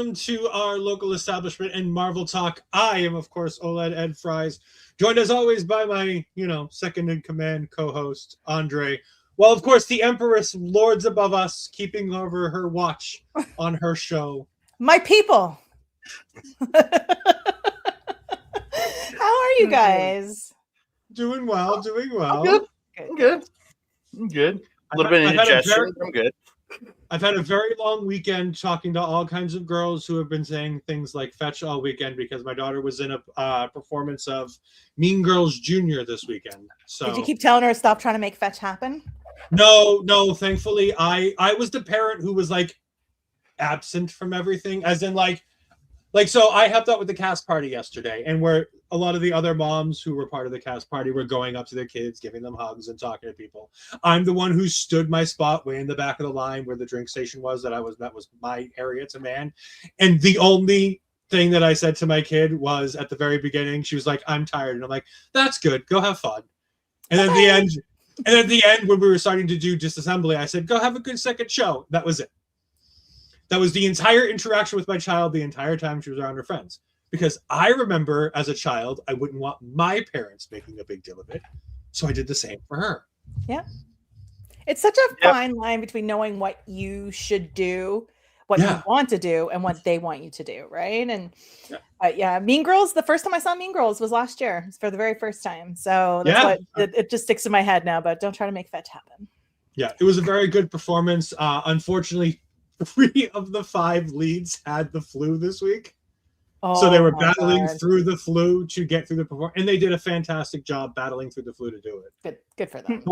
welcome to our local establishment and Marvel Talk. I am, of course, OLED Ed Fries, joined as always by my, second in command co-host, Andre. Well, of course, the Empress lords above us, keeping over her watch on her show. My people! How are you guys? Doing well, doing well. I'm good. A little bit of indigestion. I'm good. I've had a very long weekend talking to all kinds of girls who have been saying things like fetch all weekend because my daughter was in a performance of Mean Girls Jr. this weekend. So did you keep telling her to stop trying to make fetch happen? No. Thankfully, I was the parent who was like absent from everything, as in like so I helped out with the cast party yesterday, and where a lot of the other moms who were part of the cast party were going up to their kids, giving them hugs and talking to people. I'm the one who stood my spot way in the back of the line where the drink station was. That was my area to man. And the only thing that I said to my kid was at the very beginning, she was like, "I'm tired," and I'm like, "That's good. Go have fun." And at the end, when we were starting to do disassembly, I said, "Go have a good second show." That was it. That was the entire interaction with my child the entire time she was around her friends. Because I remember as a child, I wouldn't want my parents making a big deal of it. So I did the same for her. Yeah. It's such a fine line between knowing what you should do, what you want to do, and what they want you to do, right? And Mean Girls, the first time I saw Mean Girls was last year. It's for the very first time. So that's what it just sticks in my head now, but don't try to make fetch happen. Yeah, it was a very good performance. Unfortunately, 3 of the 5 leads had the flu this week. So they were battling through the flu to get through the performance, and they did a fantastic job battling through the flu to do it. Good for them.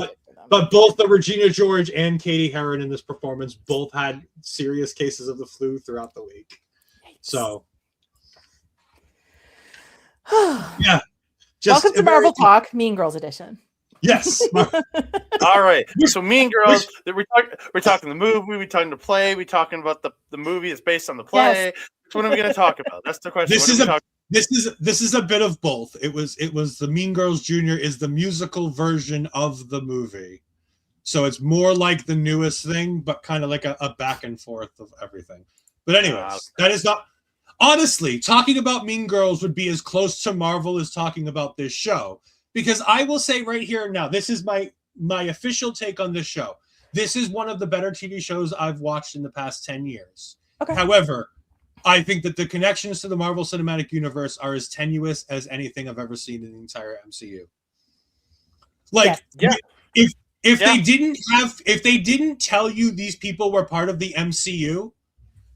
But both the Regina George and Katie Heron in this performance both had serious cases of the flu throughout the week. So, welcome to Marvel Talk, Mean Girls edition. Yes. All right. So Mean Girls, we're talking the movie, we're talking the play, we're talking about the movie that's based on the play. Yes. What are we going to talk about? That's the question. This is a bit of both. It was the Mean Girls Jr. is the musical version of the movie. So it's more like the newest thing, but kind of like a back and forth of everything. But anyways, that is not honestly talking about Mean Girls would be as close to Marvel as talking about this show. Because I will say right here now, this is my official take on this show. This is one of the better TV shows I've watched in the past 10 years. Okay. However, I think that the connections to the Marvel Cinematic Universe are as tenuous as anything I've ever seen in the entire MCU. If they didn't tell you these people were part of the MCU,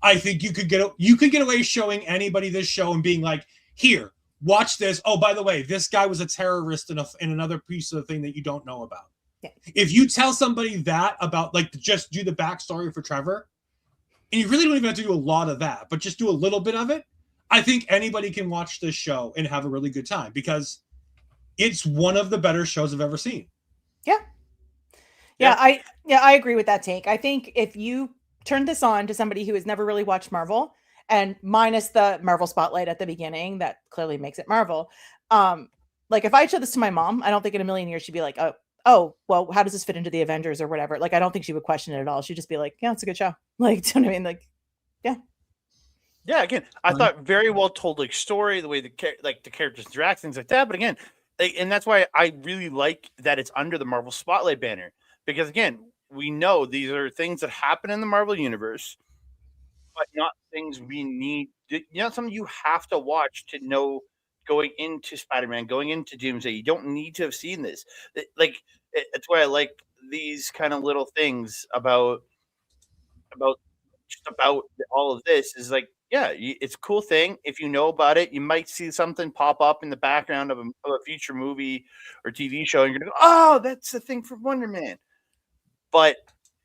I think you could get away showing anybody this show and being like, here, watch this. Oh, by the way, this guy was a terrorist in another piece of the thing that you don't know about. Yeah. If you tell somebody that about, like, just do the backstory for Trevor, and you really don't even have to do a lot of that, but just do a little bit of it, I think anybody can watch this show and have a really good time because it's one of the better shows I've ever seen. I agree with that take. I think if you turn this on to somebody who has never really watched Marvel, and minus the Marvel spotlight at the beginning, that clearly makes it Marvel. Like if I showed this to my mom, I don't think in a million years she'd be like, oh, well, how does this fit into the Avengers or whatever? Like, I don't think she would question it at all. She'd just be like, yeah, it's a good show. Like, do you know what I mean? Like, yeah. Yeah, again, I thought very well told like story, the way the characters interact, things like that. But again, and that's why I really like that it's under the Marvel Spotlight banner. Because again, we know these are things that happen in the Marvel universe, but not things we need. Something you have to watch to know going into Spider-Man, going into Doomsday. You don't need to have seen this. Like, it's why I like these kind of little things about all of this is like, yeah, it's a cool thing. If you know about it, you might see something pop up in the background of a future movie or TV show, and you're going to go, oh, that's the thing from Wonder Man. But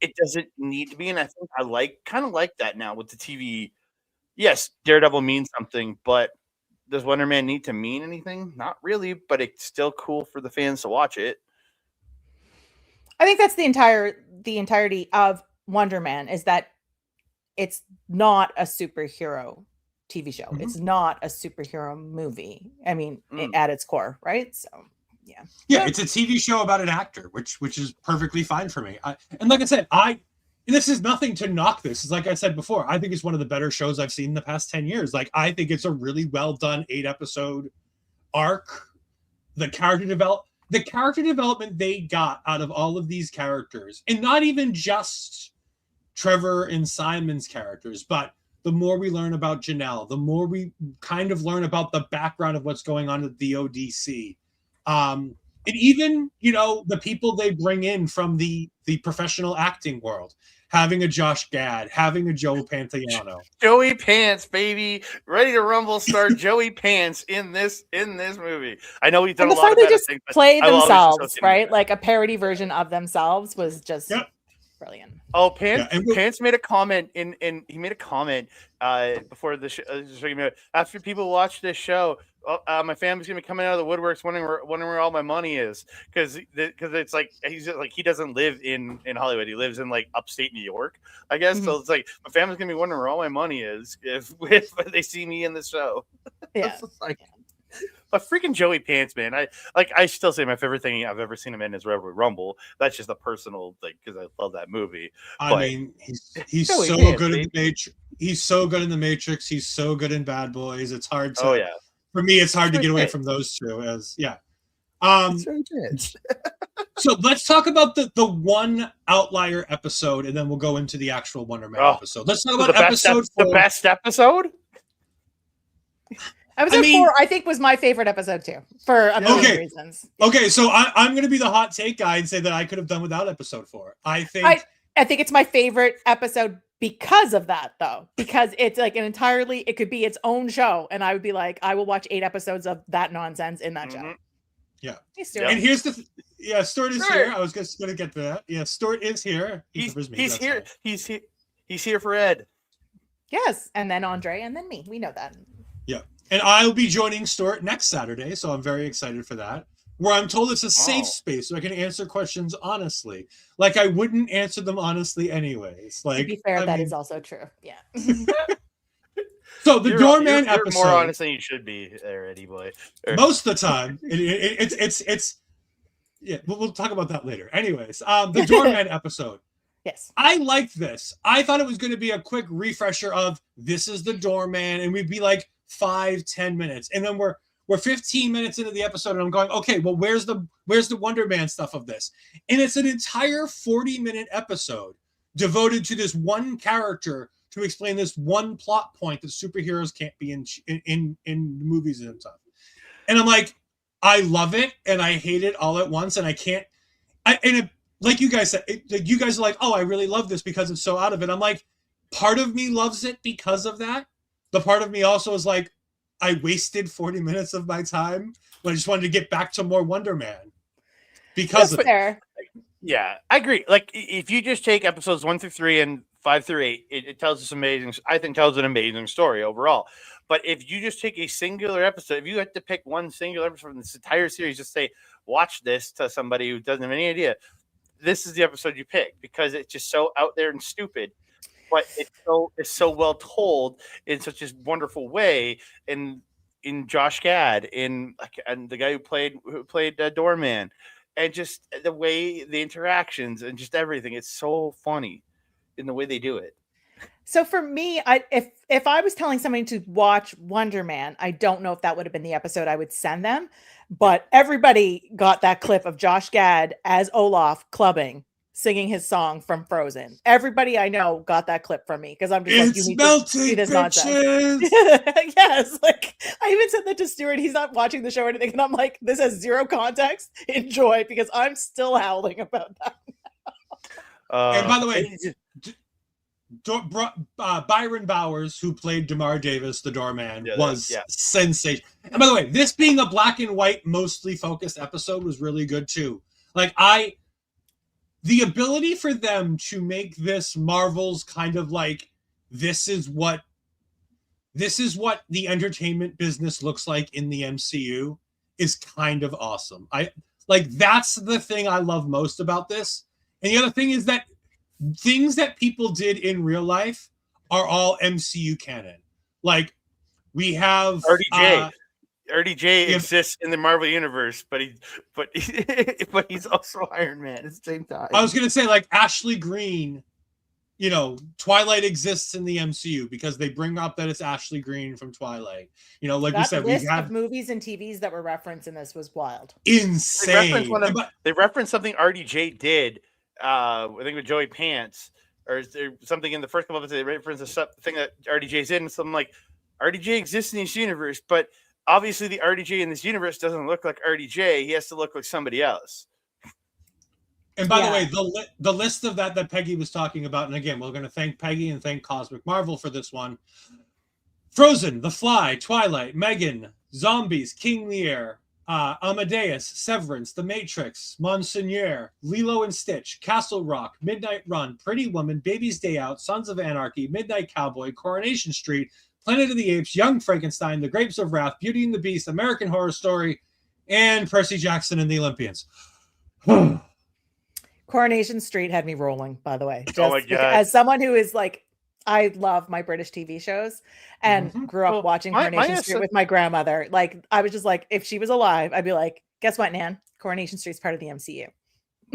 it doesn't need to be, and I think I kind of like that now with the TV. Yes, Daredevil means something, but does Wonder Man need to mean anything? Not really, but it's still cool for the fans to watch it. I think that's the entirety of Wonder Man, is that it's not a superhero TV show. Mm-hmm. It's not a superhero movie. I mean, at its core, right? So, yeah, it's a TV show about an actor, which is perfectly fine for me. And like I said, I and this is nothing to knock this. It's like I said before, I think it's one of the better shows I've seen in the past 10 years. Like, I think it's a really well done 8-episode arc. The character development they got out of all of these characters, and not even just Trevor and Simon's characters, but the more we learn about Janelle, the more we kind of learn about the background of what's going on at the ODC. And even, you know, the people they bring in from the professional acting world, having a Josh Gad, having a Joe Pantoliano. Joey Pants, baby. Ready to Rumble star Joey Pants in this movie. I know he's done And the a lot fact of they better just things, but play I will always themselves, associate him right? with that. Like a parody version of themselves was just brilliant. Oh, Pants! Yeah, and Pants made a comment he made a comment before the show. After people watch this show, my family's gonna be coming out of the woodworks, wondering where all my money is, because it's like he's just, like, he doesn't live in Hollywood. He lives in like upstate New York, I guess. Mm-hmm. So it's like my family's gonna be wondering where all my money is if they see me in the show. Yeah. Like, but freaking Joey Pants, man! I still say my favorite thing I've ever seen him in is Rebel Rumble. That's just a personal thing because I love that movie. I mean, he's Joey so Pants, good in the Matrix. He's so good in the Matrix. He's so good in Bad Boys. It's hard to. Oh yeah. For me, it's hard to Joey get away Pants. from those two. So let's talk about the one outlier episode, and then we'll go into the actual Wonder Man episode. Let's talk about the best episode. Episode 4, I think, was my favorite episode too, for a million reasons. Okay, so I'm going to be the hot take guy and say that I could have done without episode 4. I think it's my favorite episode because of that, though, because it's like it could be its own show, and I would be like, I will watch 8 episodes of that nonsense in that show. Yeah. Hey, Stuart. And here's Stuart is here. I was just going to get to that. Yeah, Stuart is here. He's here. Fine. He's here for Ed. Yes, and then Andre, and then me. We know that. Yeah. And I'll be joining Stuart next Saturday, so I'm very excited for that. Where I'm told it's a safe space, so I can answer questions honestly. Like I wouldn't answer them honestly anyways. Like, to be fair, that is also true. Yeah. So the Doorman episode. You're more honest than you should be, there, Eddie boy. Most of the time, it's yeah. We'll talk about that later. Anyways, the Doorman episode. Yes. I liked this. I thought it was going to be a quick refresher of this is the Doorman, and we'd be like 5-10 minutes, and then we're 15 minutes into the episode, and I'm going, okay, well, where's the Wonder Man stuff of this? And it's an entire 40-minute episode devoted to this one character to explain this one plot point that superheroes can't be in movies and stuff. And I'm like, I love it and I hate it all at once, and I can't. Like you guys said, you guys are like, oh, I really love this because it's so out of it. I'm like, part of me loves it because of that. The part of me also is like, I wasted 40 minutes of my time when I just wanted to get back to more Wonder Man because of it. Yeah, I agree. Like, if you just take episodes 1 through 3 and 5 through 8, it tells us tells an amazing story overall. But if you just take a singular episode, if you had to pick one singular episode from this entire series, just say, watch this to somebody who doesn't have any idea, this is the episode you pick because it's just so out there and stupid. But it's so well told in such a wonderful way, in Josh Gad, and the guy who played Doorman, and just the way the interactions and just everything. It's so funny in the way they do it. So for me, if I was telling somebody to watch Wonder Man, I don't know if that would have been the episode I would send them. But everybody got that clip of Josh Gad as Olaf clubbing, singing his song from Frozen. Everybody I know got that clip from me because I'm just like, you need to see this nonsense. Yes, like I even said that to Stuart. He's not watching the show or anything, and I'm like, this has zero context. Enjoy, because I'm still howling about that. And by the way, Byron Bowers, who played DeMar Davis, the Doorman, was sensational. And by the way, this being a black and white, mostly focused episode was really good too. Like the ability for them to make this Marvel's kind of like, this is what the entertainment business looks like in the MCU is kind of awesome. That's the thing I love most about this. And the other thing is that things that people did in real life are all MCU canon. Like we have RDJ exists in the Marvel universe, but he's also Iron Man at the same time. I was gonna say, like, Ashley Greene Twilight exists in the MCU because they bring up that it's Ashley Greene from Twilight. Like we That said, list we have of movies and TVs that were referenced in this was wild. insane. They referenced something RDJ did, I think with Joey Pants, or is there something in the first couple of episodes. They referenced thing that RDJ's in, something like RDJ exists in this universe, but obviously the RDJ in this universe doesn't look like RDJ. He has to look like somebody else. And by the way, the list of that Peggy was talking about, and again, we're going to thank Peggy and thank Cosmic Marvel for this one. Frozen, The Fly, Twilight, Megan, Zombies, King Lear, Amadeus, Severance, The Matrix, Monseigneur, Lilo and Stitch, Castle Rock, Midnight Run, Pretty Woman, Baby's Day Out, Sons of Anarchy, Midnight Cowboy, Coronation Street, Planet of the Apes, Young Frankenstein, The Grapes of Wrath, Beauty and the Beast, American Horror Story, and Percy Jackson and the Olympians. Coronation Street had me rolling, by the way. Oh my God. As someone who is like, I love my British TV shows and grew up watching Coronation Street with my grandmother. Like, I was just like, if she was alive, I'd be like, guess what, Nan? Coronation Street's part of the MCU.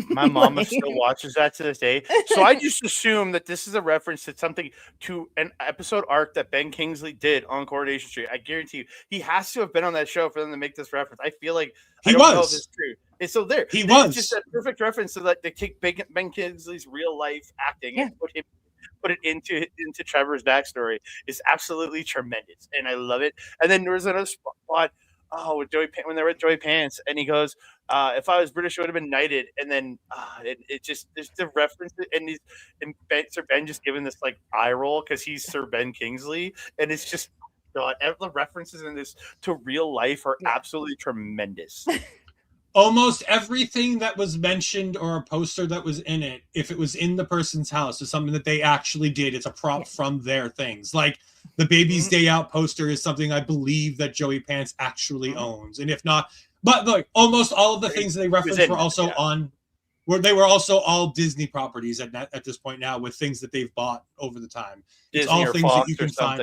My mom still watches that to this day. So I just assume that this is a reference to an episode arc that Ben Kingsley did on Coronation Street. I guarantee you, he has to have been on that show for them to make this reference. I feel like I don't know if it's true. It's so there. It's just a perfect reference to like they take Ben Kingsley's real life acting and put it into Trevor's backstory. Is absolutely tremendous, and I love it. And then there was another spot. Oh, with when they were at Joey Pants, and he goes, "If I was British, I would have been knighted." And then it just there's the reference, and Sir Ben just giving this like eye roll because he's Sir Ben Kingsley, and it's just God. The references in this to real life are absolutely tremendous. Almost everything that was mentioned or a poster that was in it, if it was in the person's house, is something that they actually did. It's a prop from their things. Like the Baby's Day Out poster is something I believe that Joey Pants actually owns. And if not, but like almost all of the things they referenced were also they were also all Disney properties at this point now, with things that they've bought over the time. It's all things that you can find.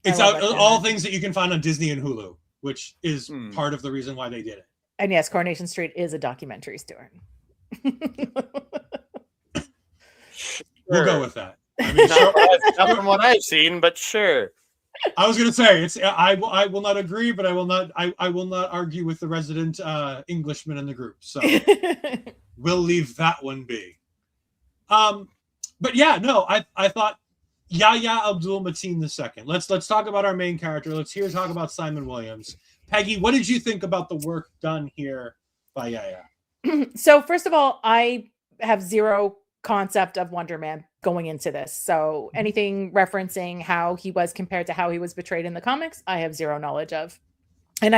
It's all things that you can find on Disney and Hulu, which is part of the reason why they did it. And yes, Coronation Street is a documentary, Stuart. We'll go with that. I mean, not from what I've seen, but sure. I was going to say I will not agree, but I will not argue with the resident Englishman in the group. So we'll leave that one be. But yeah, no, I thought Yahya Abdul-Mateen II. Let's talk about our main character. Let's talk about Simon Williams. Peggy, what did you think about the work done here by Yahya? So first of all, I have zero concept of Wonder Man going into this. So anything referencing how he was compared to how he was portrayed in the comics, I have zero knowledge of. And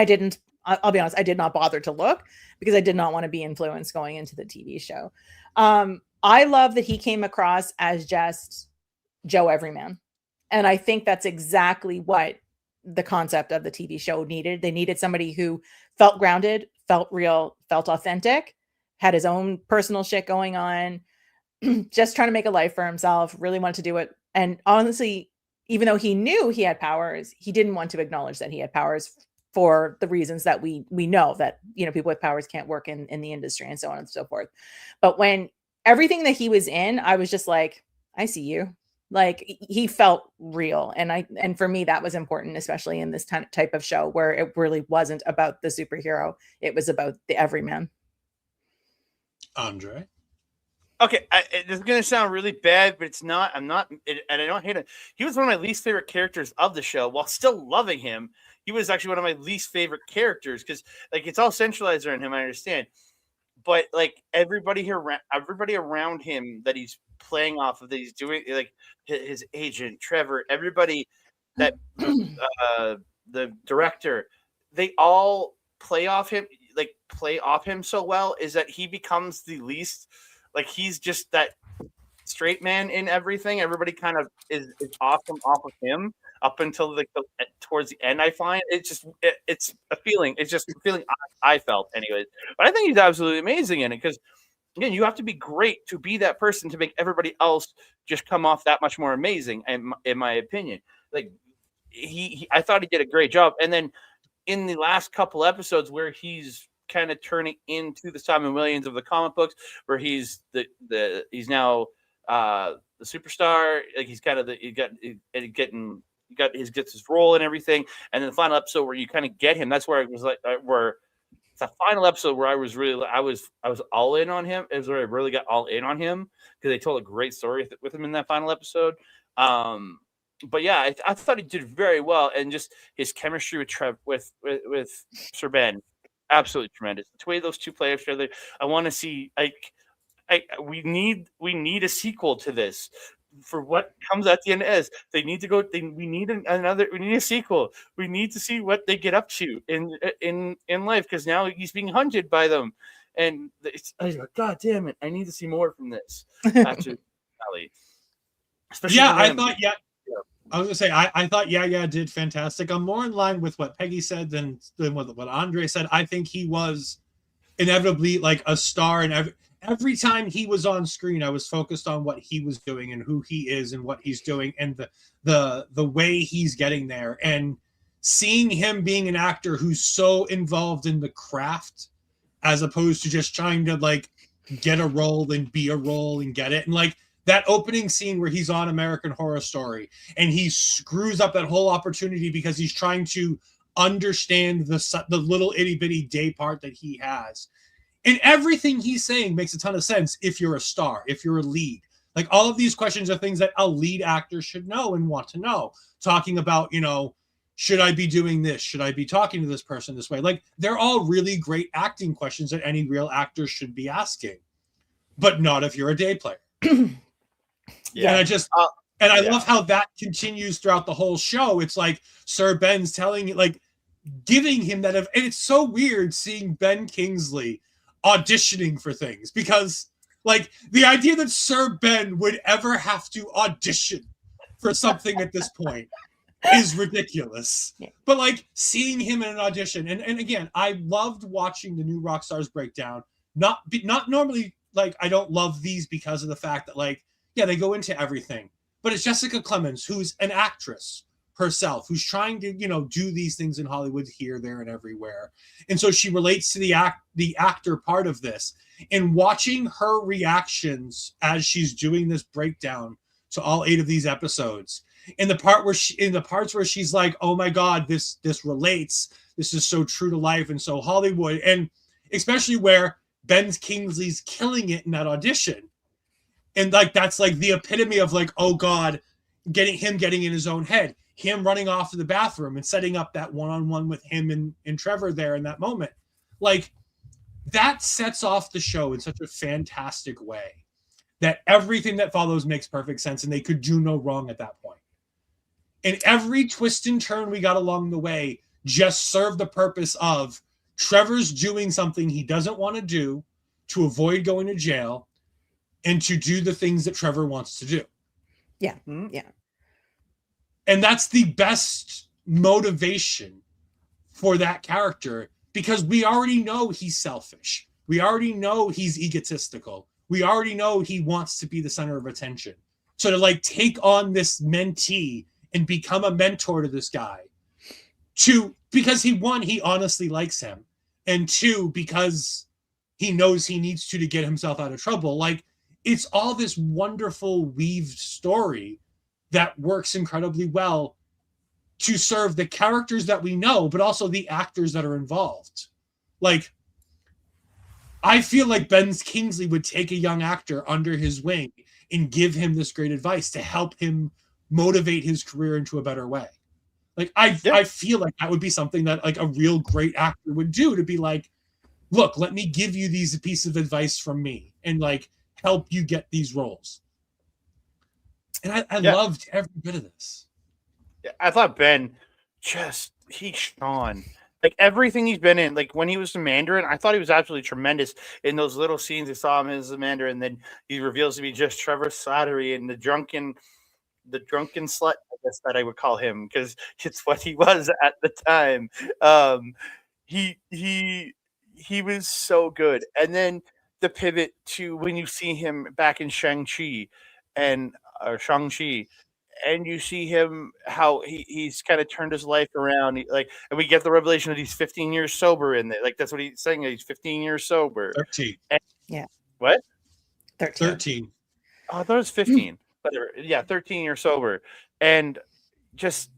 I'll be honest, I did not bother to look because I did not want to be influenced going into the TV show. I love that he came across as just Joe Everyman. And I think that's exactly what the concept of the TV show needed. They needed somebody who felt grounded, felt real, felt authentic, had his own personal shit going on, just trying to make a life for himself, really wanted to do it. And honestly, even though he knew he had powers, he didn't want to acknowledge that he had powers for the reasons that we know that, people with powers can't work in the industry and so on and so forth. But when everything that he was in, I was just like, I see you. Like he felt real. And for me, that was important, especially in this type of show where it really wasn't about the superhero. It was about the everyman. Andre. Okay. This is going to sound really bad, but it's not, and I don't hate it. He was one of my least favorite characters of the show while still loving him. He was actually one of my least favorite characters because like it's all centralized around him. I understand. But like everybody around him that he's playing off of, that he's doing, like his agent Trevor, everybody that the director, they all play off him so well, is that he becomes the least, like he's just that straight man in everything. Everybody kind of is off of him up until towards the end. I find it's a feeling. It's just a feeling I felt anyways. But I think he's absolutely amazing in it because again, you have to be great to be that person to make everybody else just come off that much more amazing. In my opinion, like I thought he did a great job. And then in the last couple episodes where he's kind of turning into the Simon Williams of the comic books, where he's now the superstar. Like he's kind of gets his role and everything. And then the final episode where you kind of get him. That's where I was like, where it's the final episode where I was all in on him. It was where I really got all in on him because they told a great story with him in that final episode. But yeah, I thought he did very well, and just his chemistry with Sir Ben, absolutely tremendous. The way those two play each other, I want to see. We need a sequel to this. For what comes at the end is they need to go. We need a sequel. We need to see what they get up to in life because now he's being hunted by them, and God damn it! I need to see more from this. Especially I thought I was gonna say I thought did fantastic. I'm more in line with what Peggy said than what Andre said. I think he was inevitably like a star, and every time he was on screen, I was focused on what he was doing and who he is and what he's doing and the way he's getting there. And seeing him being an actor who's so involved in the craft as opposed to just trying to like get a role and be a role and get it. And like that opening scene where he's on American Horror Story and he screws up that whole opportunity because he's trying to understand the little itty bitty day part that he has. And everything he's saying makes a ton of sense if you're a star, if you're a lead. Like all of these questions are things that a lead actor should know and want to know. Talking about, should I be doing this? Should I be talking to this person this way? Like they're all really great acting questions that any real actor should be asking, but not if you're a day player. Yeah. And I love how that continues throughout the whole show. It's like Sir Ben's giving him that. And it's so weird seeing Ben Kingsley auditioning for things because like the idea that Sir Ben would ever have to audition for something at this point is ridiculous. Yeah. But like seeing him in an audition and again, I loved watching the New Rockstars breakdown. Not normally like I don't love these because of the fact that like they go into everything. But it's Jessica Clemens who's an actress herself, who's trying to, do these things in Hollywood here, there, and everywhere. And so she relates to the actor part of this. And watching her reactions as she's doing this breakdown to all 8 of these episodes, in the parts where she's like, oh my God, this relates. This is so true to life and so Hollywood. And especially where Ben Kingsley's killing it in that audition. And like that's like the epitome of like, oh God, getting in his own head. Him running off to the bathroom and setting up that one-on-one with him and Trevor there in that moment. Like that sets off the show in such a fantastic way that everything that follows makes perfect sense and they could do no wrong at that point. And every twist and turn we got along the way just served the purpose of Trevor's doing something he doesn't want to do to avoid going to jail and to do the things that Trevor wants to do. Yeah. Yeah. And that's the best motivation for that character because we already know he's selfish. We already know he's egotistical. We already know he wants to be the center of attention. So to like take on this mentee and become a mentor to this guy, because he honestly likes him, and 2, because he knows he needs to get himself out of trouble. Like it's all this wonderful weaved story that works incredibly well to serve the characters that we know, but also the actors that are involved. Like, I feel like Ben Kingsley would take a young actor under his wing and give him this great advice to help him motivate his career into a better way. Like, I feel like that would be something that like a real great actor would do, to be like, look, let me give you these piece of advice from me and like help you get these roles. And I loved every bit of this. Yeah, I thought Ben he shone. Like everything he's been in, like when he was the Mandarin, I thought he was absolutely tremendous in those little scenes. I saw him as the Mandarin, and then he reveals to be just Trevor Slattery and the drunken slut, I guess that I would call him, because it's what he was at the time. He was so good. And then the pivot to when you see him back in Shang-Chi and and you see him how he's kind of turned his life around. And we get the revelation that he's 15 years sober in there. Like that's what he's saying. He's 15 years sober. 13. Yeah. What? 13. I thought it was 15. Whatever. Yeah, 13 years sober. And just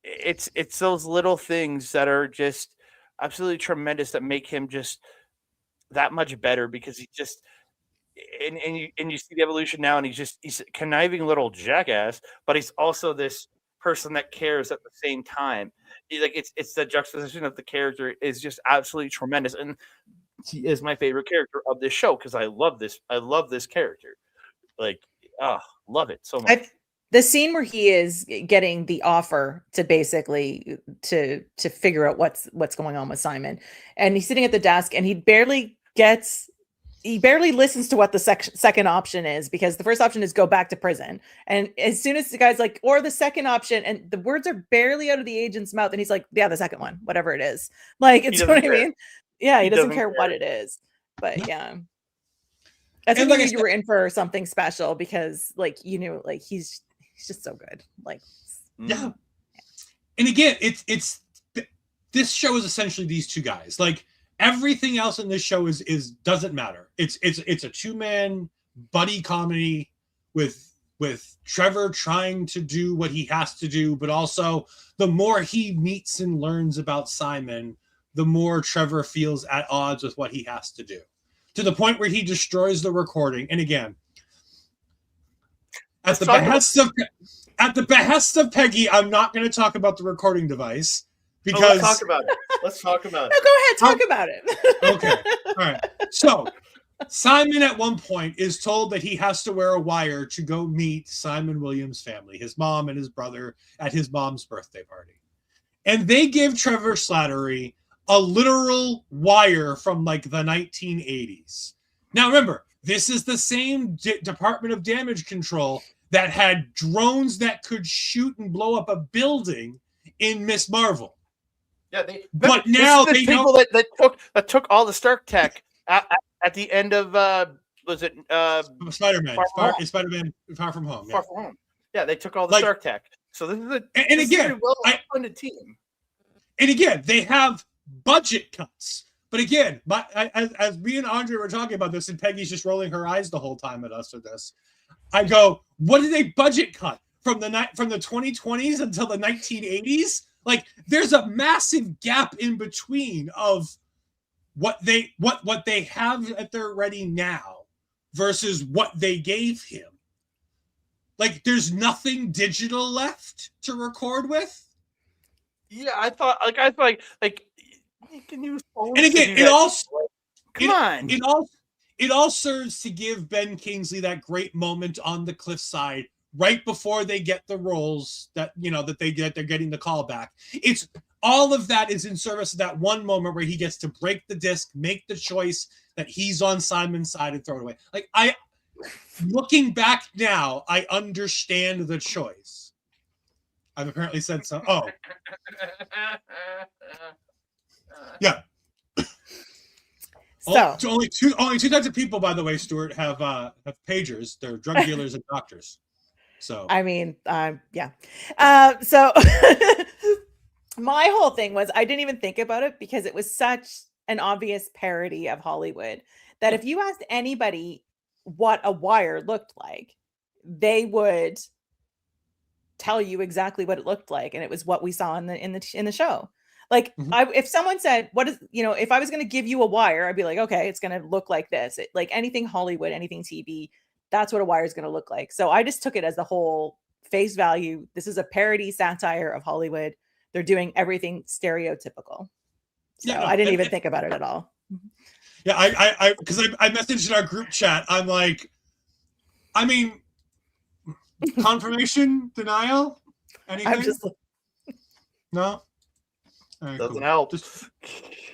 it's those little things that are just absolutely tremendous that make him just that much better, because he just and you see the evolution now, and he's a conniving little jackass, but he's also this person that cares at the same time. It's the juxtaposition of the character is just absolutely tremendous, and he is my favorite character of this show because I love this character. Like, love it so much. The scene where he is getting the offer to basically to figure out what's going on with Simon, and he's sitting at the desk, and he barely listens to what the second option is, because the first option is go back to prison. And as soon as the guy's like, or the second option, and the words are barely out of the agent's mouth, and he's like, yeah, the second one, whatever it is. Like, it's what I mean? Yeah, he doesn't care what it is. But yeah. I think like you were in for something special, because like, you knew, like, he's just so good. Like, yeah. And again, it's this show is essentially these two guys. Like, everything else in this show is doesn't matter. It's a two-man buddy comedy with Trevor trying to do what he has to do, but also the more he meets and learns about Simon, the more Trevor feels at odds with what he has to do, to the point where he destroys the recording. And again, at the behest of Peggy, I'm not going to talk about the recording device. Because let's talk about it. No, go ahead, talk about it. Okay. All right. So Simon at one point is told that he has to wear a wire to go meet Simon Williams' family, his mom and his brother, at his mom's birthday party. And they give Trevor Slattery a literal wire from like the 1980s. Now remember, this is the same Department of Damage Control that had drones that could shoot and blow up a building in Miss Marvel. Yeah, but now they people that took all the Stark tech at the end of was it Spider-Man? Spider-Man Far From Home. Far From Home. Yeah, they took all the Stark tech. So this is a well-funded team. And again, they have budget cuts. But again, as me and Andre were talking about this, and Peggy's just rolling her eyes the whole time at us for this, I go, what did they budget cut from the 2020s until the 1980s? Like, there's a massive gap in between of what they have at their ready now versus what they gave him. Like, there's nothing digital left to record with. Yeah, I thought you can use phones. And again, it all serves to give Ben Kingsley that great moment on the cliffside right before they get the roles that, you know, that they're getting the call back. It's all of that is in service of that one moment where he gets to break the disc, make the choice that he's on Simon's side and throw it away. Like, looking back now, I understand the choice. I've apparently said so. Oh, yeah. So only two types of people, by the way, Stuart, have pagers. They're drug dealers and doctors. So I mean, yeah. So my whole thing was I didn't even think about it because it was such an obvious parody of Hollywood that if you asked anybody what a wire looked like, they would tell you exactly what it looked like, and it was what we saw in the show. Like, if someone said, "What is," if I was going to give you a wire, I'd be like, "Okay, it's going to look like this." Like anything Hollywood, anything TV, that's what a wire is going to look like. So I just took it as the whole face value. This is a parody satire of Hollywood. They're doing everything stereotypical. So yeah, I didn't even think about it at all. Yeah, I because I messaged in our group chat. I'm like, I mean, confirmation, denial, anything? No. Right, doesn't help.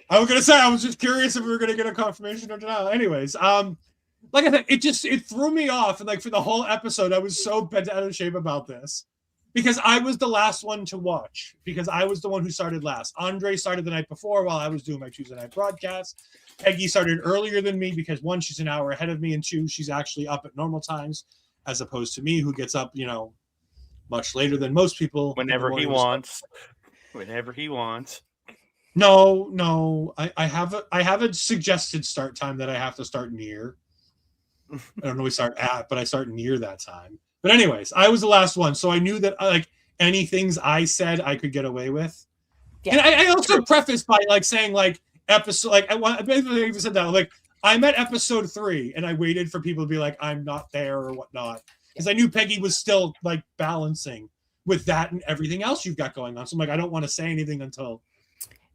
I was gonna say, I was just curious if we were gonna get a confirmation or denial. Anyways, like I said, it threw me off, and like for the whole episode, I was so bent out of shape about this because I was the last one to watch because I was the one who started last. Andre started the night before while I was doing my Tuesday night broadcast. Peggy started earlier than me because one, she's an hour ahead of me, and two, she's actually up at normal times as opposed to me, who gets up, much later than most people. Whenever he wants. Whenever he wants. No, I have a suggested start time that I have to start near. I don't know we start at, but I start near that time. But anyways, I was the last one, so I knew that like any things I said I could get away with. Yeah. And I also prefaced by like saying like episode, like I basically even said that like I'm at episode 3 and I waited for people to be like I'm not there or whatnot because I knew Peggy was still like balancing with that and everything else you've got going on. So I'm like I don't want to say anything until.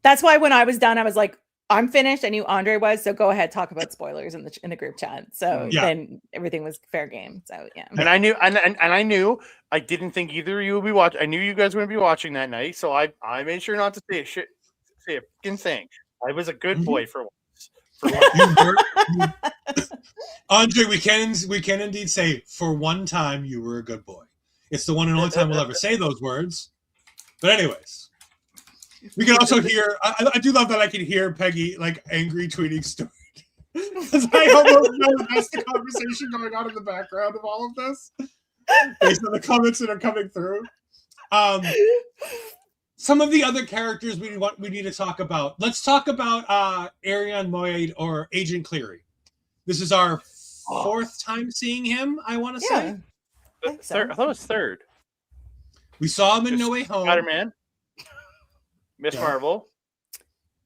That's why when I was done, I was like, I'm finished. I knew Andre was, so go ahead, talk about spoilers in the group chat. So then everything was fair game. So yeah. And I knew, and I knew, I didn't think either of you would be watching. I knew you guys were going to be watching that night, so I made sure not to say a fucking thing. I was a good boy for once. Andre, we can indeed say for one time you were a good boy. It's the one and only time we'll ever say those words. But anyways. We can also hear. I do love that I can hear Peggy like angry tweeting stories because I almost know that's the conversation going on in the background of all of this, based on the comments that are coming through. Some of the other characters we need to talk about. Let's talk about Ariane Moayed or Agent Cleary. This is our 4th time seeing him. I want to say. I thought it was 3rd. We saw him in No Way Home. Spider-Man. Miss Marvel.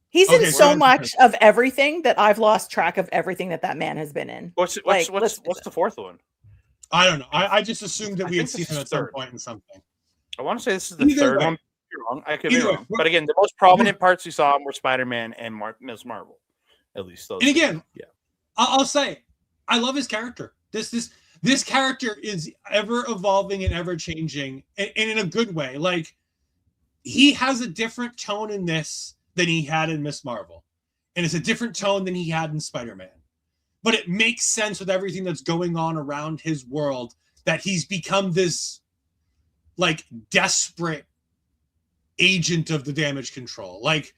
He's in so much of everything that I've lost track of everything that man has been in. What's the 4th one? I don't know. I just assumed that we had seen him at some point in something. I want to say this is the 3rd one. Wrong. I could be wrong. But again, the most prominent parts we saw were Spider-Man and Miss Marvel. At least those. And again, I'll say, I love his character. This character is ever evolving and ever changing, and in a good way. Like, he has a different tone in this than he had in Miss Marvel. And it's a different tone than he had in Spider-Man. But it makes sense with everything that's going on around his world that he's become this, like, desperate agent of the damage control. Like,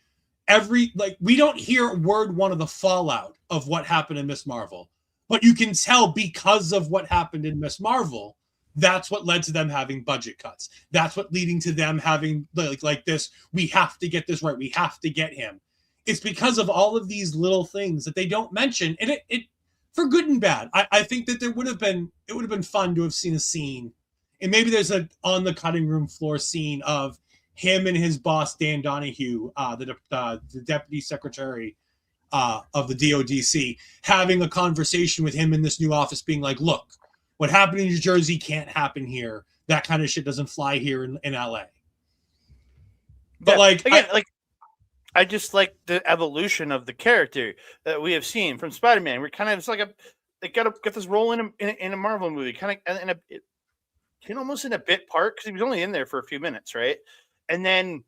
we don't hear word one of the fallout of what happened in Miss Marvel. But you can tell because of what happened in Miss Marvel, that's what led to them having budget cuts. That's what leading to them having like this. We have to get this right. We have to get him. It's because of all of these little things that they don't mention, and it for good and bad. I think that it would have been fun to have seen a scene, and maybe there's a on the cutting room floor scene of him and his boss Dan Donahue, the deputy secretary of the DODC, having a conversation with him in this new office, being like, "Look. What happened in New Jersey can't happen here. That kind of shit doesn't fly here in LA." But I just like the evolution of the character that we have seen from Spider-Man. We're kind of they got this role in a Marvel movie, kind of almost in a bit part because he was only in there for a few minutes, right? And then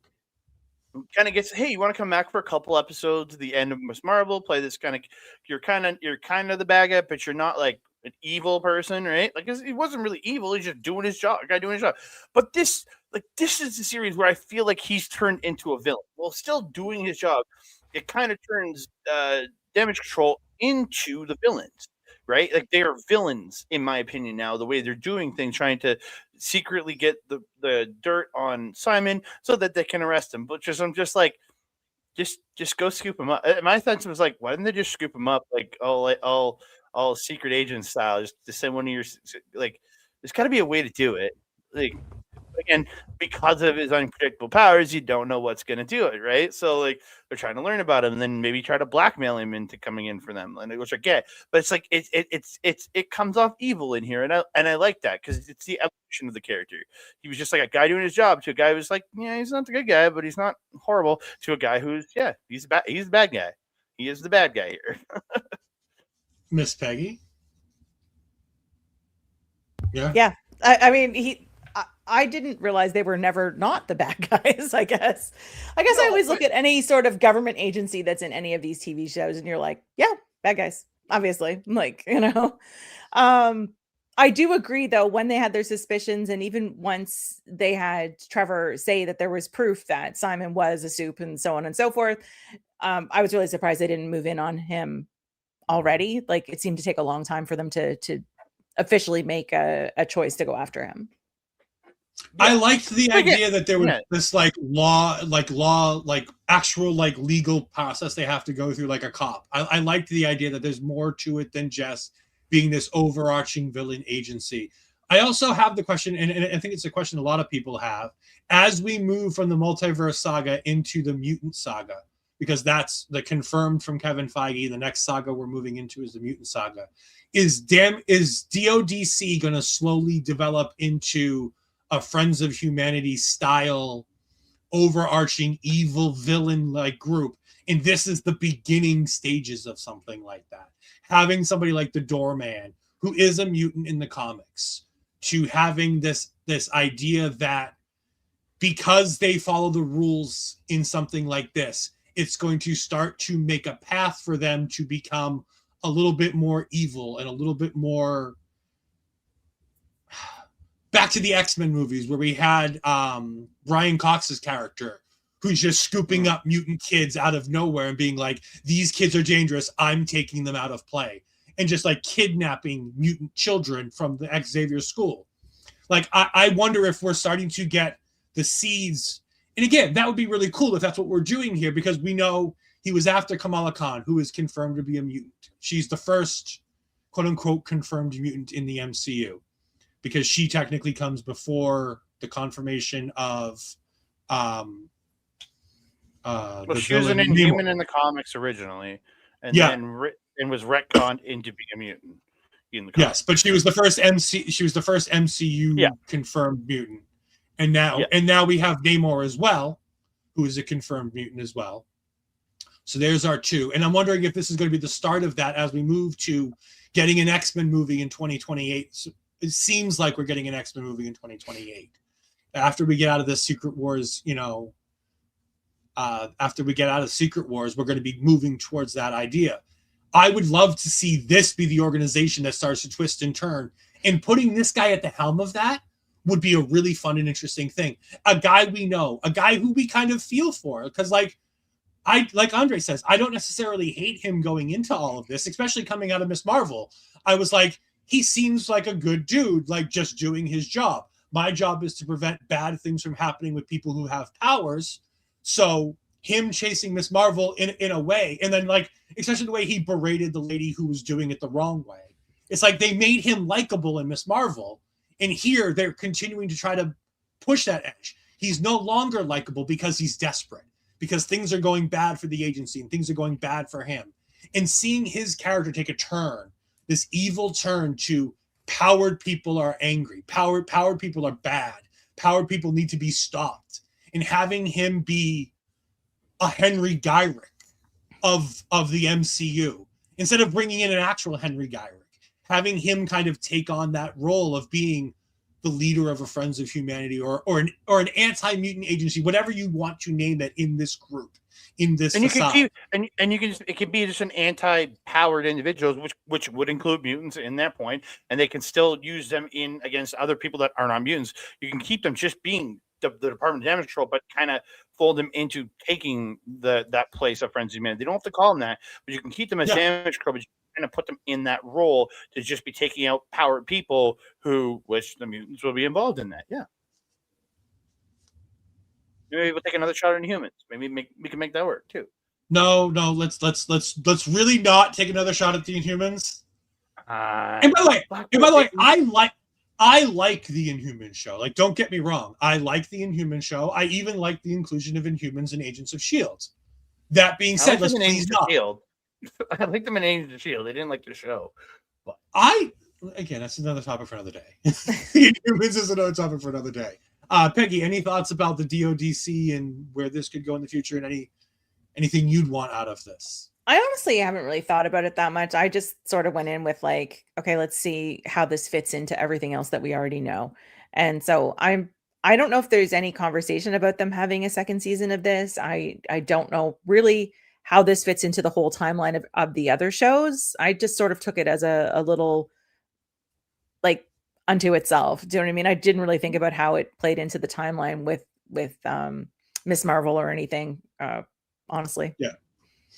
kind of gets, hey, you want to come back for a couple episodes at the end of Miss Marvel? Play this kind of you're kind of the bad guy, but you're not like an evil person, right? Like he wasn't really evil. He's just doing his job. Guy doing his job. But this is the series where I feel like he's turned into a villain. While still doing his job, it kind of turns damage control into the villains, right? Like they are villains, in my opinion, now, the way they're doing things, trying to secretly get the dirt on Simon so that they can arrest him. But I'm just like, just go scoop him up. My sense was like, why didn't they just scoop him up like all secret agent style, just to send one of your, like, there's got to be a way to do it. Like, again, because of his unpredictable powers, you don't know what's going to do it, right? So, like, they're trying to learn about him, and then maybe try to blackmail him into coming in for them, which I get. But it's like it comes off evil in here, and I like that because it's the evolution of the character. He was just like a guy doing his job to a guy who's like, yeah, he's not the good guy, but he's not horrible. To a guy who's he's the bad guy. He is the bad guy here. Miss Peggy. Yeah. Yeah. I mean, I didn't realize they were never not the bad guys, I guess. I always look at any sort of government agency that's in any of these TV shows and you're like, yeah, bad guys, obviously. Like, I do agree though, when they had their suspicions and even once they had Trevor say that there was proof that Simon was a soup and so on and so forth, I was really surprised they didn't move in on him already. Like it seemed to take a long time for them to officially make a choice to go after him. I liked the idea that there was this actual legal process they have to go through like a cop. I liked the idea that there's more to it than just being this overarching villain agency. I also have the question, and I think it's a question a lot of people have, as we move from the multiverse saga into the mutant saga, because that's the confirmed from Kevin Feige, the next saga we're moving into is the mutant saga. Is DODC going to slowly develop into a Friends of Humanity style overarching evil villain like group? And this is the beginning stages of something like that. Having somebody like the Doorman, who is a mutant in the comics, to having this idea that because they follow the rules in something like this, it's going to start to make a path for them to become a little bit more evil and a little bit more back to the X-Men movies where we had Brian Cox's character who's just scooping up mutant kids out of nowhere and being like, these kids are dangerous, I'm taking them out of play. And just like kidnapping mutant children from the Xavier school. Like, I wonder if we're starting to get the seeds. And again, that would be really cool if that's what we're doing here, because we know he was after Kamala Khan, who is confirmed to be a mutant. She's the first, quote unquote, confirmed mutant in the MCU, because she technically comes before the confirmation of she was an Inhuman in the comics originally, and then was retconned into being a mutant in the comics. Yes, but she was the first MCU confirmed mutant. And now we have Namor as well, who is a confirmed mutant as well. So there's our two. And I'm wondering if this is going to be the start of that as we move to getting an X-Men movie in 2028. So it seems like we're getting an X-Men movie in 2028. After we get out of the Secret Wars, after we get out of Secret Wars, we're going to be moving towards that idea. I would love to see this be the organization that starts to twist and turn. And putting this guy at the helm of that would be a really fun and interesting thing. A guy we know, a guy who we kind of feel for. Because like Andre says, I don't necessarily hate him going into all of this, especially coming out of Ms. Marvel. I was like, he seems like a good dude, like just doing his job. My job is to prevent bad things from happening with people who have powers. So him chasing Ms. Marvel in a way, and then like, especially the way he berated the lady who was doing it the wrong way. It's like they made him likable in Ms. Marvel. And here they're continuing to try to push that edge. He's no longer likable because he's desperate, because things are going bad for the agency and things are going bad for him. And seeing his character take a turn, this evil turn to powered people are angry, powered people are bad, powered people need to be stopped, and having him be a Henry Gyrick of the MCU instead of bringing in an actual Henry Gyrick. Having him kind of take on that role of being the leader of a Friends of Humanity or an anti-mutant agency, whatever you want to name it in this group, in this facade. It could be just an anti-powered individuals, which would include mutants in that point, and they can still use them in against other people that are not mutants. You can keep them just being the Department of Damage Control, but kind of fold them into taking that place of Friends of Humanity. They don't have to call them that, but you can keep them as Damage Control, but you kind of put them in that role to just be taking out powered people which the mutants will be involved in that. Yeah. Maybe we'll take another shot at Inhumans. Maybe we can make that work too. No, let's really not take another shot at the Inhumans. And by the way, I like the Inhuman show. Like, don't get me wrong. I like the Inhuman show. I even like the inclusion of Inhumans and Agents of S.H.I.E.L.D. That being said, let's please not. I like them in Agents of S.H.I.E.L.D. They didn't like the show. But again, that's another topic for another day. Inhumans is another topic for another day. Peggy, any thoughts about the DODC and where this could go in the future, and anything you'd want out of this? I honestly haven't really thought about it that much. I just sort of went in with like, okay, let's see how this fits into everything else that we already know. And so I don't know if there's any conversation about them having a second season of this. I don't know really how this fits into the whole timeline of the other shows. I just sort of took it as a little like unto itself. Do you know what I mean? I didn't really think about how it played into the timeline with Ms. Marvel or anything, honestly.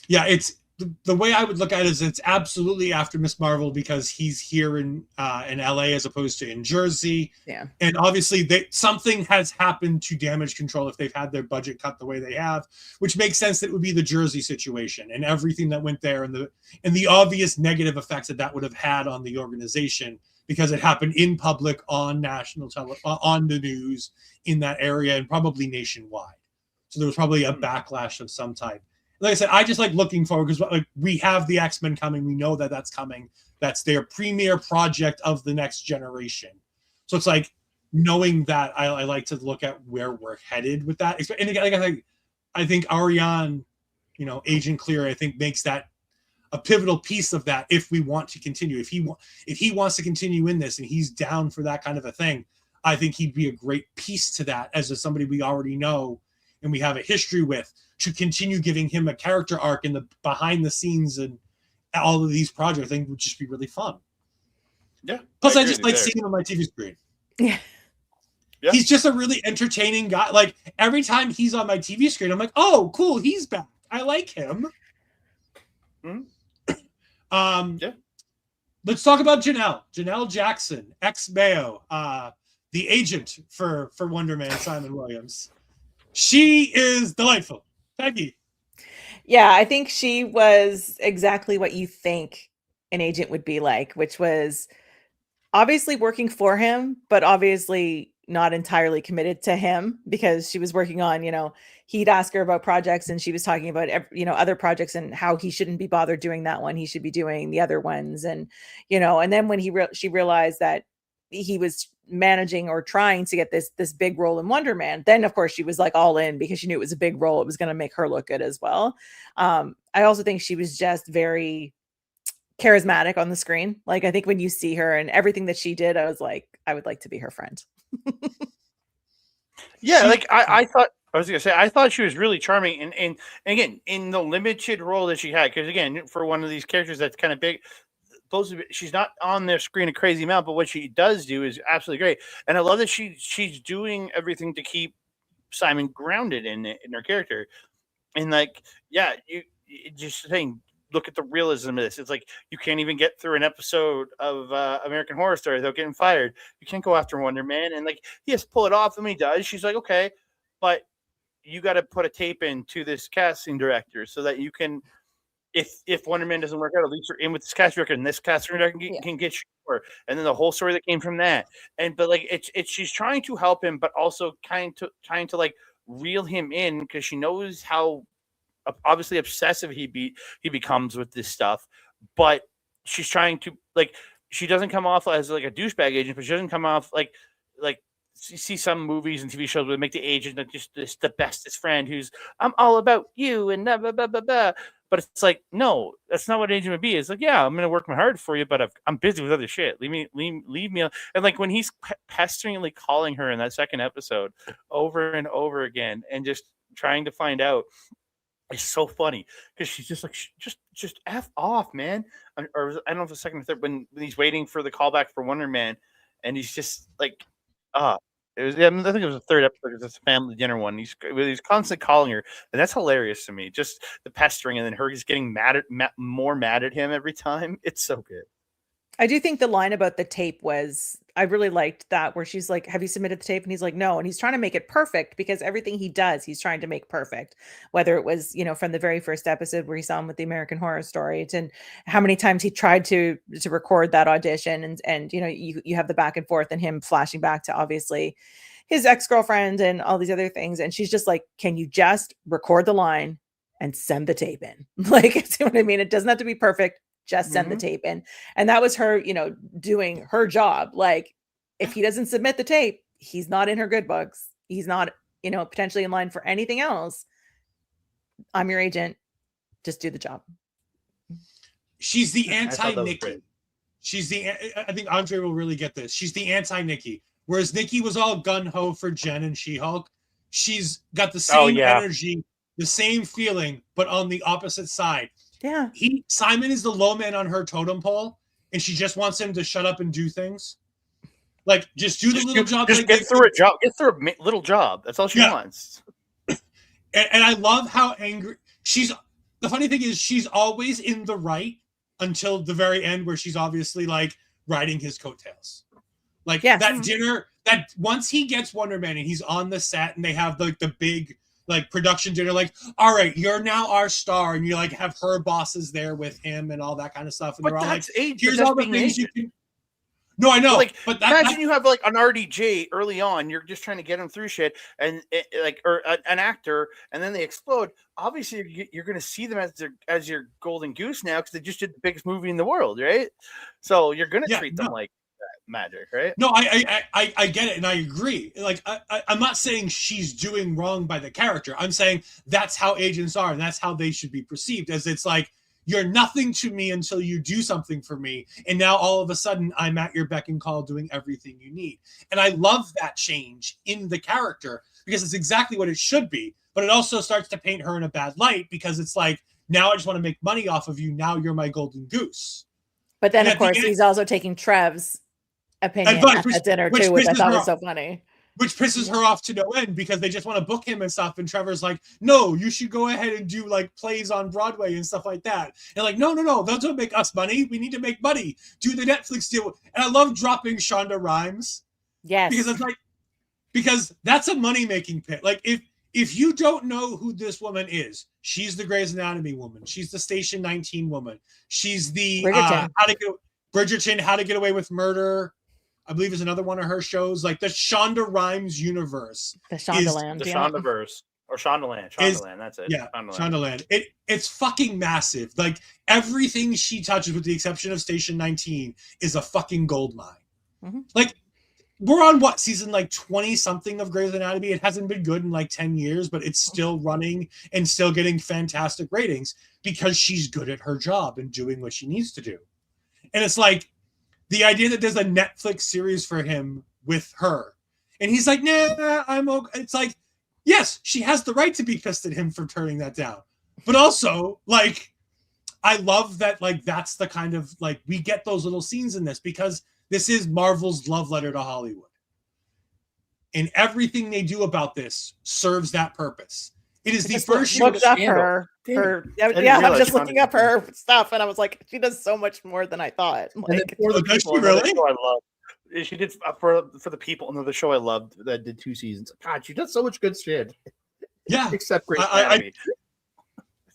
Yeah, the way I would look at it is it's absolutely after Miss Marvel because he's here in LA as opposed to in Jersey. Yeah. And obviously something has happened to Damage Control if they've had their budget cut the way they have, which makes sense that it would be the Jersey situation and everything that went there and the obvious negative effects that would have had on the organization because it happened in public on national on the news in that area and probably nationwide. So there was probably a backlash of some type. Like I said, I just like looking forward because like we have the X-Men coming. We know that that's coming. That's their premier project of the next generation. So it's like knowing that I like to look at where we're headed with that. And again, I think Ariane, Agent Clear, I think makes that a pivotal piece of that if we want to continue. If he wants to continue in this and he's down for that kind of a thing, I think he'd be a great piece to that as somebody we already know and we have a history with. To continue giving him a character arc in the behind the scenes and all of these projects, I think would just be really fun. Yeah. Plus, I just like seeing him on my TV screen. Yeah. He's just a really entertaining guy. Like every time he's on my TV screen, I'm like, oh, cool, he's back. I like him. Yeah. Let's talk about Janelle Jackson, ex-Mayo, the agent for Wonder Man, Simon Williams. She is delightful. Peggy. Yeah, I think she was exactly what you think an agent would be like, which was obviously working for him, but obviously not entirely committed to him because she was working on, he'd ask her about projects and she was talking about, other projects and how he shouldn't be bothered doing that one. He should be doing the other ones. And, and then when she realized that he was managing or trying to get this big role in Wonder Man, then of course she was like all in because she knew it was a big role. It was going to make her look good as well. I also think she was just very charismatic on the screen. Like I think when you see her and everything that she did, I was like, I would like to be her friend. Yeah, like I thought she was really charming and again in the limited role that she had, because again for one of these characters that's kind of big. She's not on their screen a crazy amount, but what she does do is absolutely great. And I love that she's doing everything to keep Simon grounded in her character. And like, yeah, you just saying, look at the realism of this. It's like you can't even get through an episode of American Horror Story without getting fired. You can't go after Wonder Man, and like he has to pull it off, and when he does, she's like, okay, but you got to put a tape in to this casting director so that you can. If Wonder Man doesn't work out, at least you're in with this casting director, and this casting director can get you over. And then the whole story that came from that. But like it's she's trying to help him, but also trying to like reel him in because she knows how obviously obsessive he becomes with this stuff. But she's trying to like she doesn't come off as like a douchebag agent, but she doesn't come off like you see some movies and TV shows where they make the agent like just the bestest friend who's I'm all about you and blah blah blah blah blah. But it's like, no, that's not what an agent would be. It's like, yeah, I'm going to work my hard for you, but I'm busy with other shit. Leave me. And like when he's pesteringly calling her in that second episode over and over again and just trying to find out, it's so funny because she's just like, just F off, man. Or I don't know if it's the second or third when he's waiting for the callback for Wonder Man and he's just like, I think it was the third episode because it's a family dinner one. He's constantly calling her, and that's hilarious to me. Just the pestering, and then her just getting more mad at him every time. It's so good. I do think the line about the tape I really liked that where she's like, have you submitted the tape? And he's like, no. And he's trying to make it perfect because everything he does, he's trying to make perfect, whether it was, from the very first episode where he saw him with the American Horror Story and how many times he tried to record that audition and, you have the back and forth and him flashing back to obviously his ex-girlfriend and all these other things. And she's just like, can you just record the line and send the tape in? Like, see what I mean? It doesn't have to be perfect. Just send the tape in. And that was her, doing her job. Like if he doesn't submit the tape, he's not in her good books. He's not, potentially in line for anything else. I'm your agent. Just do the job. She's the anti-Nikki. I think Andre will really get this. She's the anti-Nikki. Whereas Nikki was all gung-ho for Jen and She-Hulk. She's got the same energy, the same feeling, but on the opposite side. Yeah. Simon is the low man on her totem pole, and she just wants him to shut up and do things. Like, just do the little job. Just get through a job. Get through a little job. That's all she wants. And I love how angry she's. the funny thing is she's always in the right until the very end, where she's obviously like riding his coattails. Like that dinner, that once he gets Wonder Man and he's on the set and they have like the big like production dinner, like, all right, you're now our star, and you like have her bosses there with him and all that kind of stuff. And But they're all like, age. here's all the things you can. No, I know. Like, but imagine you have like an RDJ early on. You're just trying to get him through shit, and or an actor, and then they explode. Obviously, you're going to see them as your golden goose now because they just did the biggest movie in the world, right? So you're going to treat them like that magic, right? No, I get it, and I agree. Like, I'm not saying she's doing wrong by the character. I'm saying that's how agents are, and that's how they should be perceived. As it's like, you're nothing to me until you do something for me. And now all of a sudden I'm at your beck and call doing everything you need. And I love that change in the character because it's exactly what it should be. But it also starts to paint her in a bad light because it's like, now I just want to make money off of you. Now you're my golden goose. But then, of course, he's also taking Trev's opinion at dinner too, which I thought was so funny. Which pisses her off to no end because they just want to book him and stuff. And Trevor's like, no, you should go ahead and do like plays on Broadway and stuff like that. And like, no, those don't make us money. We need to make money. Do the Netflix deal. And I love dropping Shonda Rhimes. Yes. Because it's like, because that's a money-making pit. Like if you don't know who this woman is, she's the Grey's Anatomy woman. She's the Station 19 woman. She's the Bridgerton, How to Get Away with Murder, I believe is another one of her shows. Like the Shonda Rhimes universe. The Shondaland. The Shondaverse. Or Shondaland. Shondaland, that's it. Yeah, Shondaland. It's fucking massive. Like everything she touches, with the exception of Station 19, is a fucking gold mine. Mm-hmm. Like, we're on what, season like 20 something of Grey's Anatomy? It hasn't been good in like 10 years, but it's still running and still getting fantastic ratings because she's good at her job and doing what she needs to do. And it's like, the idea that there's a Netflix series for him with her, and he's like, nah, I'm okay. It's like, yes, she has the right to be pissed at him for turning that down. But also, like, I love that, like, that's the kind of, like, we get those little scenes in this because this is Marvel's love letter to Hollywood. And everything they do about this serves that purpose. It is the first show. Looked up her I was just looking up her stuff, and I was like, she does so much more than I thought. Like, for the people, really? I love. She did for the people. Another show I loved that did 2 seasons. God, she does so much good shit. Yeah, except Grey's Anatomy.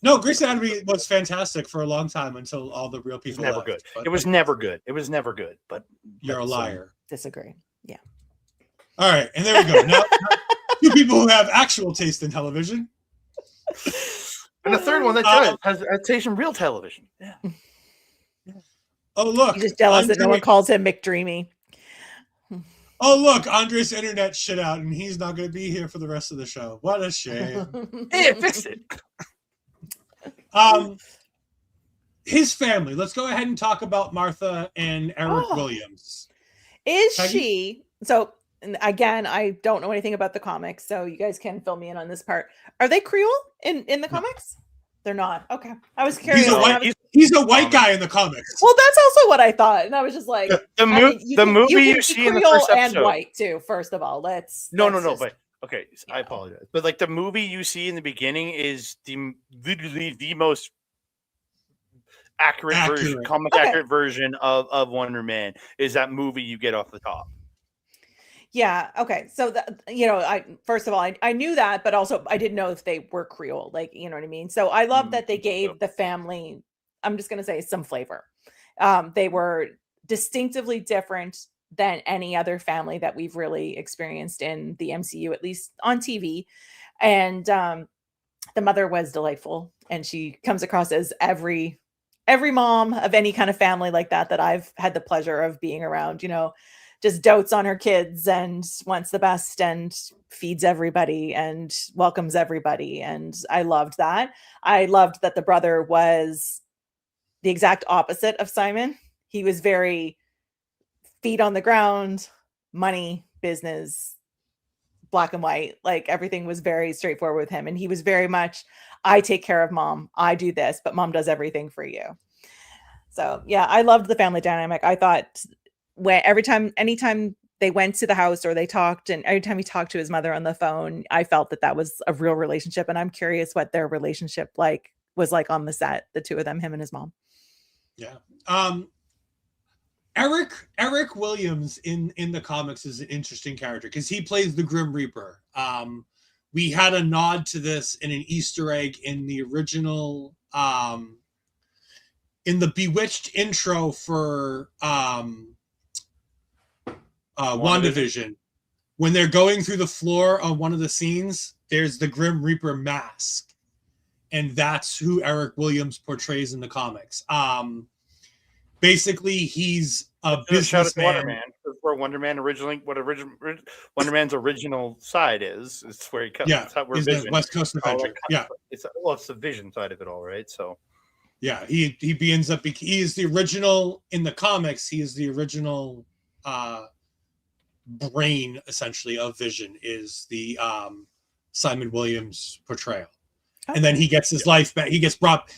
No, Grey's Anatomy was fantastic for a long time until all the real people. Never good. It was never good. It was never good. But you're a liar. Disagree. Yeah. All right, and there we go. Now, 2 people who have actual taste in television. And the third one that has taste in real television. Yeah. Oh, look. He's just jealous that no one calls him McDreamy. Oh, look. Andre's internet shit out, and he's not going to be here for the rest of the show. What a shame. Hey, fix it. His family. Let's go ahead and talk about Martha and Eric Williams. Is she... So... Again, I don't know anything about the comics, so you guys can fill me in on this part. Are they Creole in the comics? They're not. Okay. I was curious. He's a white guy in the comics. Well, that's also what I thought. And I was just like, the movie you see in the first episode. And white, too, first of all. No. But, okay, I apologize. But, like, the movie you see in the beginning is literally the most accurate version, accurate version of Wonder Man is that movie you get off the top. Yeah. Okay. So, first of all, I knew that, but also I didn't know if they were Creole, like, you know what I mean? So I love that they gave the family, I'm just going to say, some flavor. They were distinctively different than any other family that we've really experienced in the MCU, at least on TV. And the mother was delightful. And she comes across as every mom of any kind of family like that I've had the pleasure of being around, just dotes on her kids and wants the best and feeds everybody and welcomes everybody. And I loved that. I loved that the brother was the exact opposite of Simon. He was very feet on the ground, money, business, black and white. Like everything was very straightforward with him. And he was very much, I take care of mom. I do this, but mom does everything for you. So yeah, I loved the family dynamic. I thought anytime they went to the house or they talked, and every time he talked to his mother on the phone, I felt that was a real relationship. And I'm curious what their relationship was like on the set, the two of them, him and his mom. Yeah. Eric Williams in the comics is an interesting character because he plays the Grim Reaper. We had a nod to this in an Easter egg in the original, in the Bewitched intro for WandaVision. When they're going through the floor on one of the scenes, there's the Grim Reaper mask. And that's who Eric Williams portrays in the comics. Basically, he's a businessman. Wonder Man, where Wonder Man originally, Wonder Man's original side is. It's where he comes. Yeah, is the West Coast Avenger. Yeah, it's the Vision side of it all, right? So, yeah, he ends up. He is the original in the comics. He is the original brain, essentially, of Vision. Is the Simon Williams portrayal. And then he gets his life back. He gets brought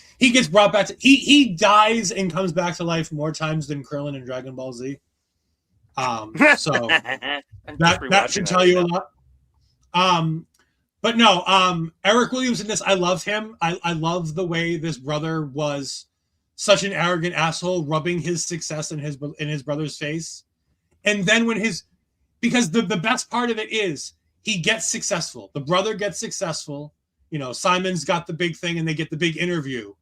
back to. He dies and comes back to life more times than Krillin in Dragon Ball Z. So that should tell you a lot. But no, Eric Williams in this, I love him. I love the way this brother was such an arrogant asshole, rubbing his success in his brother's face. And then because the best part of it is he gets successful. The brother gets successful. You know, Simon's got the big thing and they get the big interview.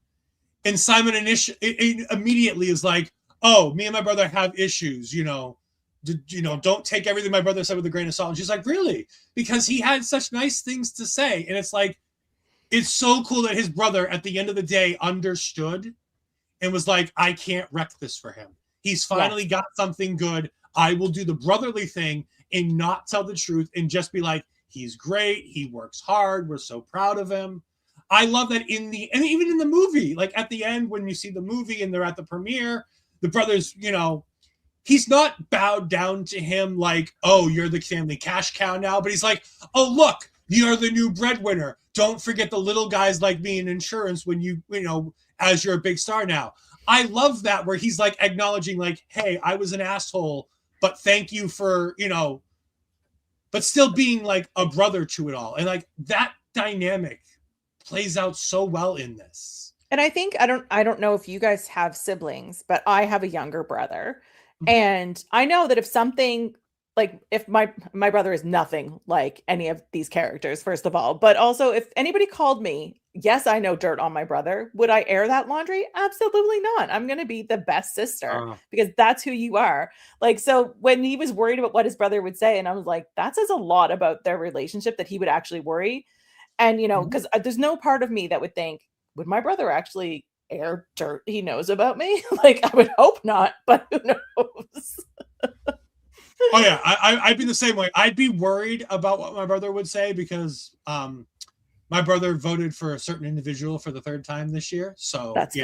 And Simon immediately is like, oh, me and my brother have issues, don't take everything my brother said with a grain of salt. And she's like, really? Because he had such nice things to say. And it's like, it's so cool that his brother at the end of the day understood and was like, I can't wreck this for him. He's finally got something good. I will do the brotherly thing and not tell the truth and just be like, he's great. He works hard. We're so proud of him. I love that and even in the movie, like at the end, when you see the movie and they're at the premiere, the brothers, he's not bowed down to him like, oh, you're the family cash cow now. But he's like, oh, look, you're the new breadwinner. Don't forget the little guys like me in insurance when as you're a big star now. I love that where he's like acknowledging like, hey, I was an asshole, but thank you for, but still being like a brother to it all. And like that dynamic plays out so well in this. And I think, I don't know if you guys have siblings, but I have a younger brother. And I know that if something like, if my brother is nothing like any of these characters, first of all, but also if anybody called me, yes, I know dirt on my brother. Would I air that laundry? Absolutely not. I'm going to be the best sister because that's who you are. Like, so when he was worried about what his brother would say, and I was like, that says a lot about their relationship that he would actually worry. And, because there's no part of me that would think, would my brother actually air dirt he knows about me? Like, I would hope not, but who knows? Oh yeah, I'd be the same way. I'd be worried about what my brother would say because my brother voted for a certain individual for the third time this year. So that's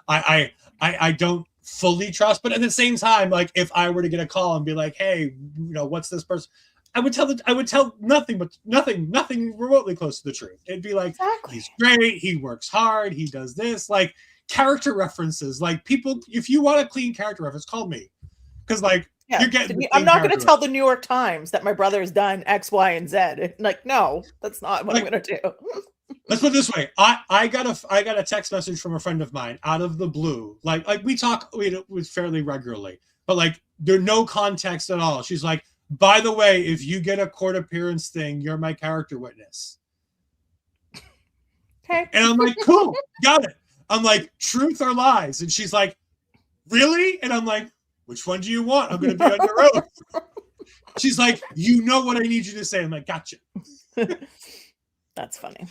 I don't fully trust, but at the same time, like if I were to get a call and be like, hey, what's this person? I would tell nothing remotely close to the truth. It'd be like, he's great, he works hard, he does this, like character references. Like people, if you want a clean character reference, call me. Because like you're getting I'm not going to tell the New York Times that my brother has done X, Y, and Z. Like, no, that's not what I'm going to do. Let's put it this way. I got a text message from a friend of mine out of the blue. Like we talk with fairly regularly, but like there's no context at all. She's like, by the way, if you get a court appearance thing, you're my character witness. Okay. And I'm like, cool, got it. I'm like, truth or lies? And she's like, really? And I'm like, which one do you want? I'm going to be on your oath. She's like, you know what I need you to say. I'm like, gotcha. That's funny.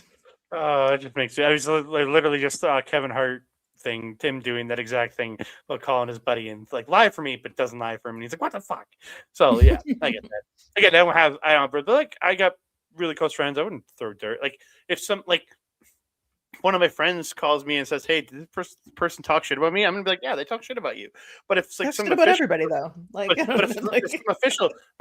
It just makes me. I was literally just Kevin Hart thing, Tim doing that exact thing, calling his buddy and like lie for me, but doesn't lie for him, and he's like, "What the fuck?" So yeah, I get that. Again, I got really close friends. I wouldn't throw dirt. Like if one of my friends calls me and says, "Hey, did this person talk shit about me?" I'm gonna be like, "Yeah, they talk shit about you." But if it's like some about everybody though, like, but if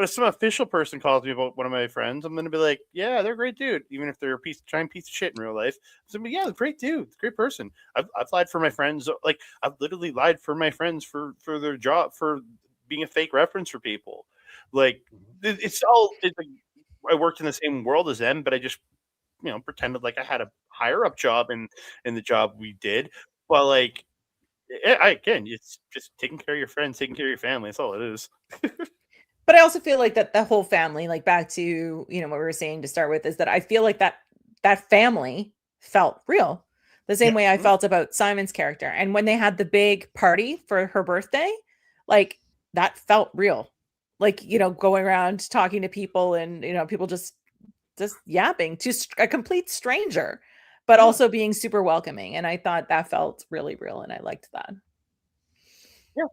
some official person calls me about one of my friends, I'm gonna be like, "Yeah, they're a great dude," even if they're a giant piece of shit in real life. So, yeah, great dude, great person. I've lied for my friends. Like I've literally lied for my friends for their job, for being a fake reference for people. Like it's like I worked in the same world as them, but I just pretended like I had a higher up job in the job we did, but like again, it's just taking care of your friends, taking care of your family. That's all it is. But I also feel like that the whole family, like back to, what we were saying to start with, is that I feel like that family felt real. The same way I felt about Simon's character. And when they had the big party for her birthday, like that felt real. Like, going around talking to people and, people just yapping to a complete stranger, but also being super welcoming. And I thought that felt really real. And I liked that. Yeah.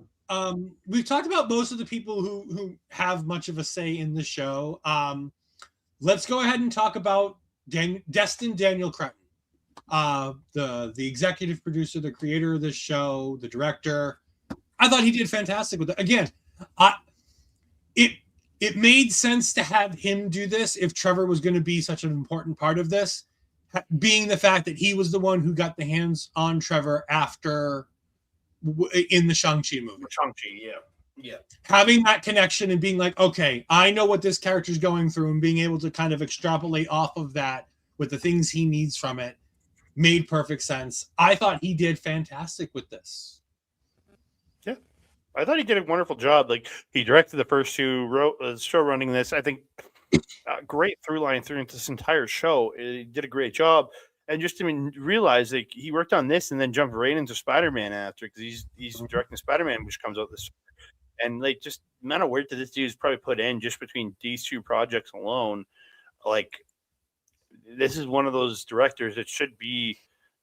We've talked about most of the people who have much of a say in the show. Let's go ahead and talk about Destin Daniel Cretton, the executive producer, the creator of this show, the director. I thought he did fantastic with it. Again, it made sense to have him do this if Trevor was going to be such an important part of this, being the fact that he was the one who got the hands on Trevor after in the Shang-Chi movie. Shang-Chi, yeah. Having that connection and being like, okay, I know what this character's going through, and being able to kind of extrapolate off of that with the things he needs from it made perfect sense. I thought he did fantastic with this. Yeah. I thought he did a wonderful job. Like, he directed the first two, wrote show running this. I think great through line through into this entire show. He did a great job. And just realize like he worked on this and then jumped right into Spider-Man after, because he's directing Spider-Man, which comes out this year. And like just the amount of work that this dude's probably put in just between these two projects alone, like this is one of those directors that should be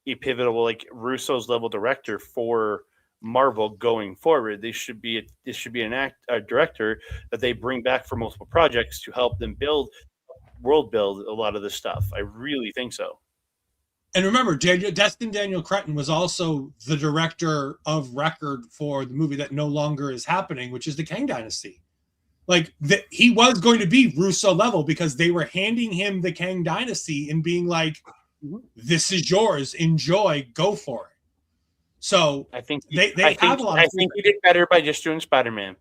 a pivotal, like Russo's level director for Marvel going forward. This should be a director that they bring back for multiple projects to help them world build a lot of this stuff. I really think so. And remember, Destin Daniel Cretton was also the director of record for the movie that no longer is happening, which is the Kang Dynasty. Like, he was going to be Russo level because they were handing him the Kang Dynasty and being like, this is yours, enjoy, go for it. So I think they have a lot of I think he did better by just doing Spider-Man.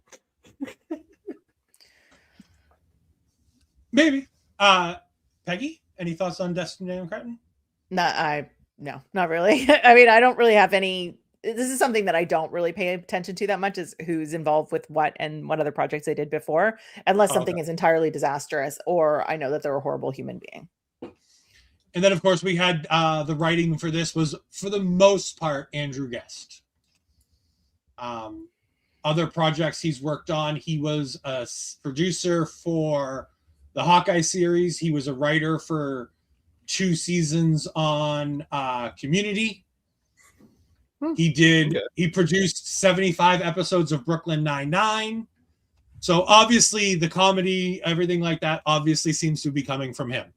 Maybe. Peggy, any thoughts on Destin Daniel Cretton? No, not really. I mean, I don't really have any. This is something that I don't really pay attention to that much, is who's involved with what and what other projects they did before, unless something is entirely disastrous or I know that they're a horrible human being. And then, of course, we had the writing for this was, for the most part, Andrew Guest. Other projects he's worked on, he was a producer for the Hawkeye series. He was a writer for 2 seasons on Community. He produced 75 episodes of Brooklyn Nine-Nine. So obviously the comedy, everything like that, obviously seems to be coming from him.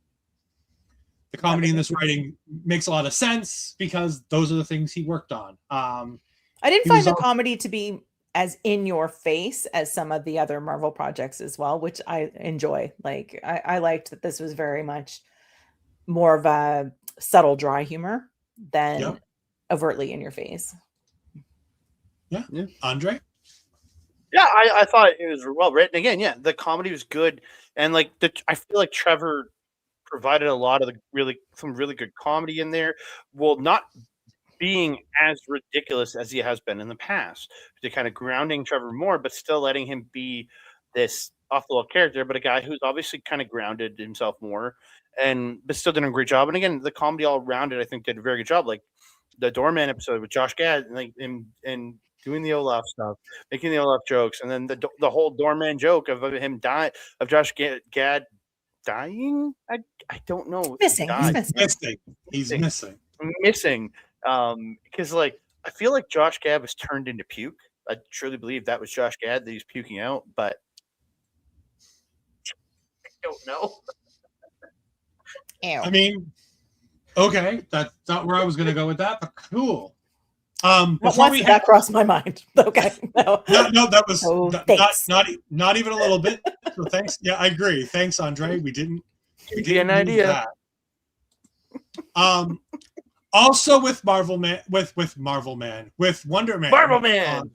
The comedy in this writing makes a lot of sense because those are the things he worked on. I didn't find the comedy to be as in your face as some of the other Marvel projects as well, which I enjoy. Like I liked that this was very much more of a subtle, dry humor than overtly in your face. Yeah. Andre? Yeah, I thought it was well written. Again, yeah, the comedy was good, and like I feel like Trevor provided a lot of some really good comedy in there. Well, not being as ridiculous as he has been in the past, to kind of grounding Trevor more, but still letting him be this off the wall character, but a guy who's obviously kind of grounded himself more, but still did a great job. And again, the comedy all around it, I think, did a very good job. Like the Doorman episode with Josh Gad, and doing the Olaf stuff, making the Olaf jokes, and then the whole Doorman joke of him dying, of Josh Gad dying. I don't know. He's missing. Because like I feel like Josh Gad was turned into puke. I truly believe that was Josh Gad that he's puking out, but I don't know. Ew. I mean, okay, that's not where I was going to go with that, but cool. That crossed my mind. Okay, no, that was not even a little bit. So thanks. Yeah, I agree. Thanks, Andre. We didn't an idea. That. Also with Wonder Man, Marvel Man.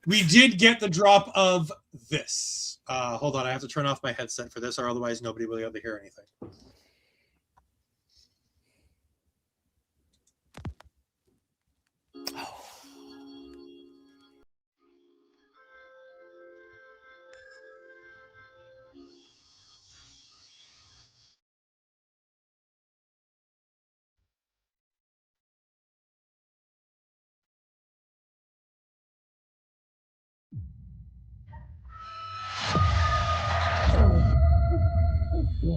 We did get the drop of this. Hold on, I have to turn off my headset for this, or otherwise nobody will be able to hear anything. I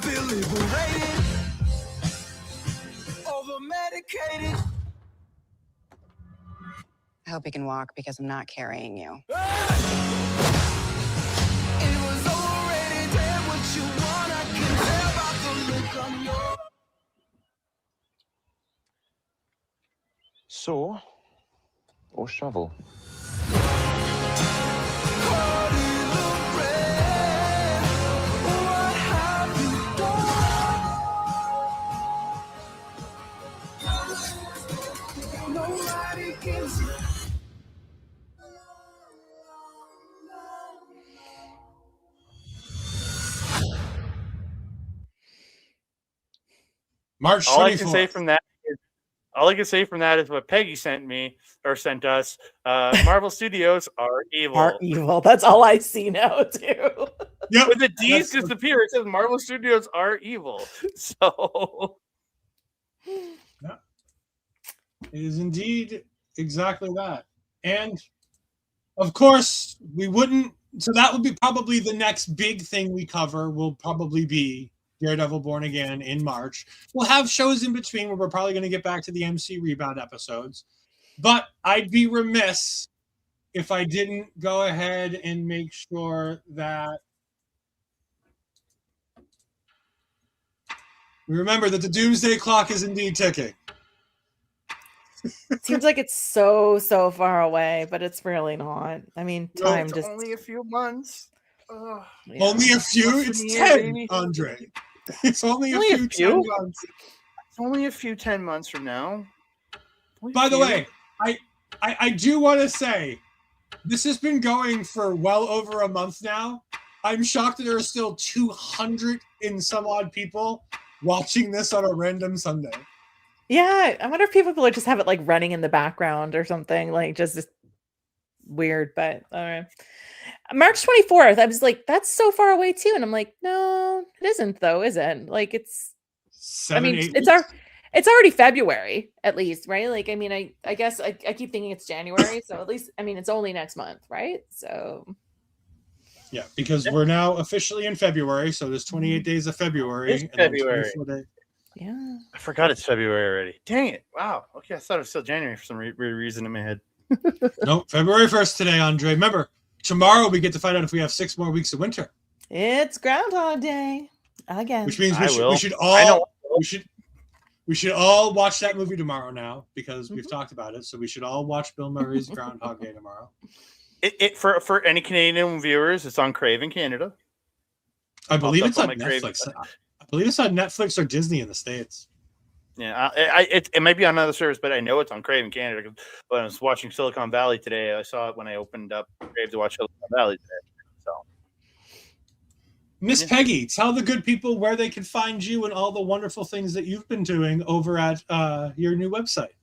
feel liberated, over medicated. I hope you can walk because I'm not carrying you. It was already there. What you want, I can tell by the look on your. Saw or shovel? What have you done? Nobody gives you. March All I can say 24th. from that is what Peggy sent me or sent us. Marvel Studios are evil. Are evil. That's all I see now too. Yep. When the D's That's- disappear, it says Marvel Studios are evil. So It is indeed exactly that. And of course, we wouldn't. So that would be probably the next big thing we cover, will probably be Daredevil Born Again in March. We'll have shows in between where we're probably going to get back to the MC Rebound episodes. But I'd be remiss if I didn't go ahead and make sure that we remember that the doomsday clock is indeed ticking. Seems like it's so far away, but it's really not. I mean, No, time it's just only a few months. Ugh. yeah. Only a few? Less than It's a year, 10, baby. Andre. It's only a Only a few, few? 10 months. It's only a few 10 months from now. Only a By the few. way, I do want to say, this has been going for well over a month now. I'm shocked that there are still 200 and some odd people watching this on a random Sunday. Yeah, I wonder if people would just have it like running in the background or something, like just weird. But March 24th, I was like, that's so far away too, and I'm like, no, it isn't though, is it? Like it's. 7, I mean, 8 it's weeks. it's already February at least, right? Like, I mean, I guess I keep thinking it's January, so at least I mean it's only next month, right? So Yeah, because we're now officially in February, so there's 28 days of February. It's and then February. 24 days. yeah. I forgot it's February already. Dang it. Wow. Okay, I thought it was still January for some weird reason in my head. No, February 1st today, Andre. Remember, tomorrow we get to find out if we have 6 more weeks of winter. It's Groundhog Day again. Which means I will. we should I know. all we should all watch that movie tomorrow now because we've talked about it. So we should all watch Bill Murray's Groundhog Day tomorrow. It for any Canadian viewers, it's on Crave in Canada. I believe Popped it's up on on my Crave. Netflix. I believe it's on Netflix or Disney in the States. Yeah, it might be on another service, but I know it's on Crave in Canada. 'Cause when I was watching Silicon Valley today, I saw it when I opened up Crave to watch Silicon Valley today. So, Miss Peggy, tell the good people where they can find you and all the wonderful things that you've been doing over at your new website.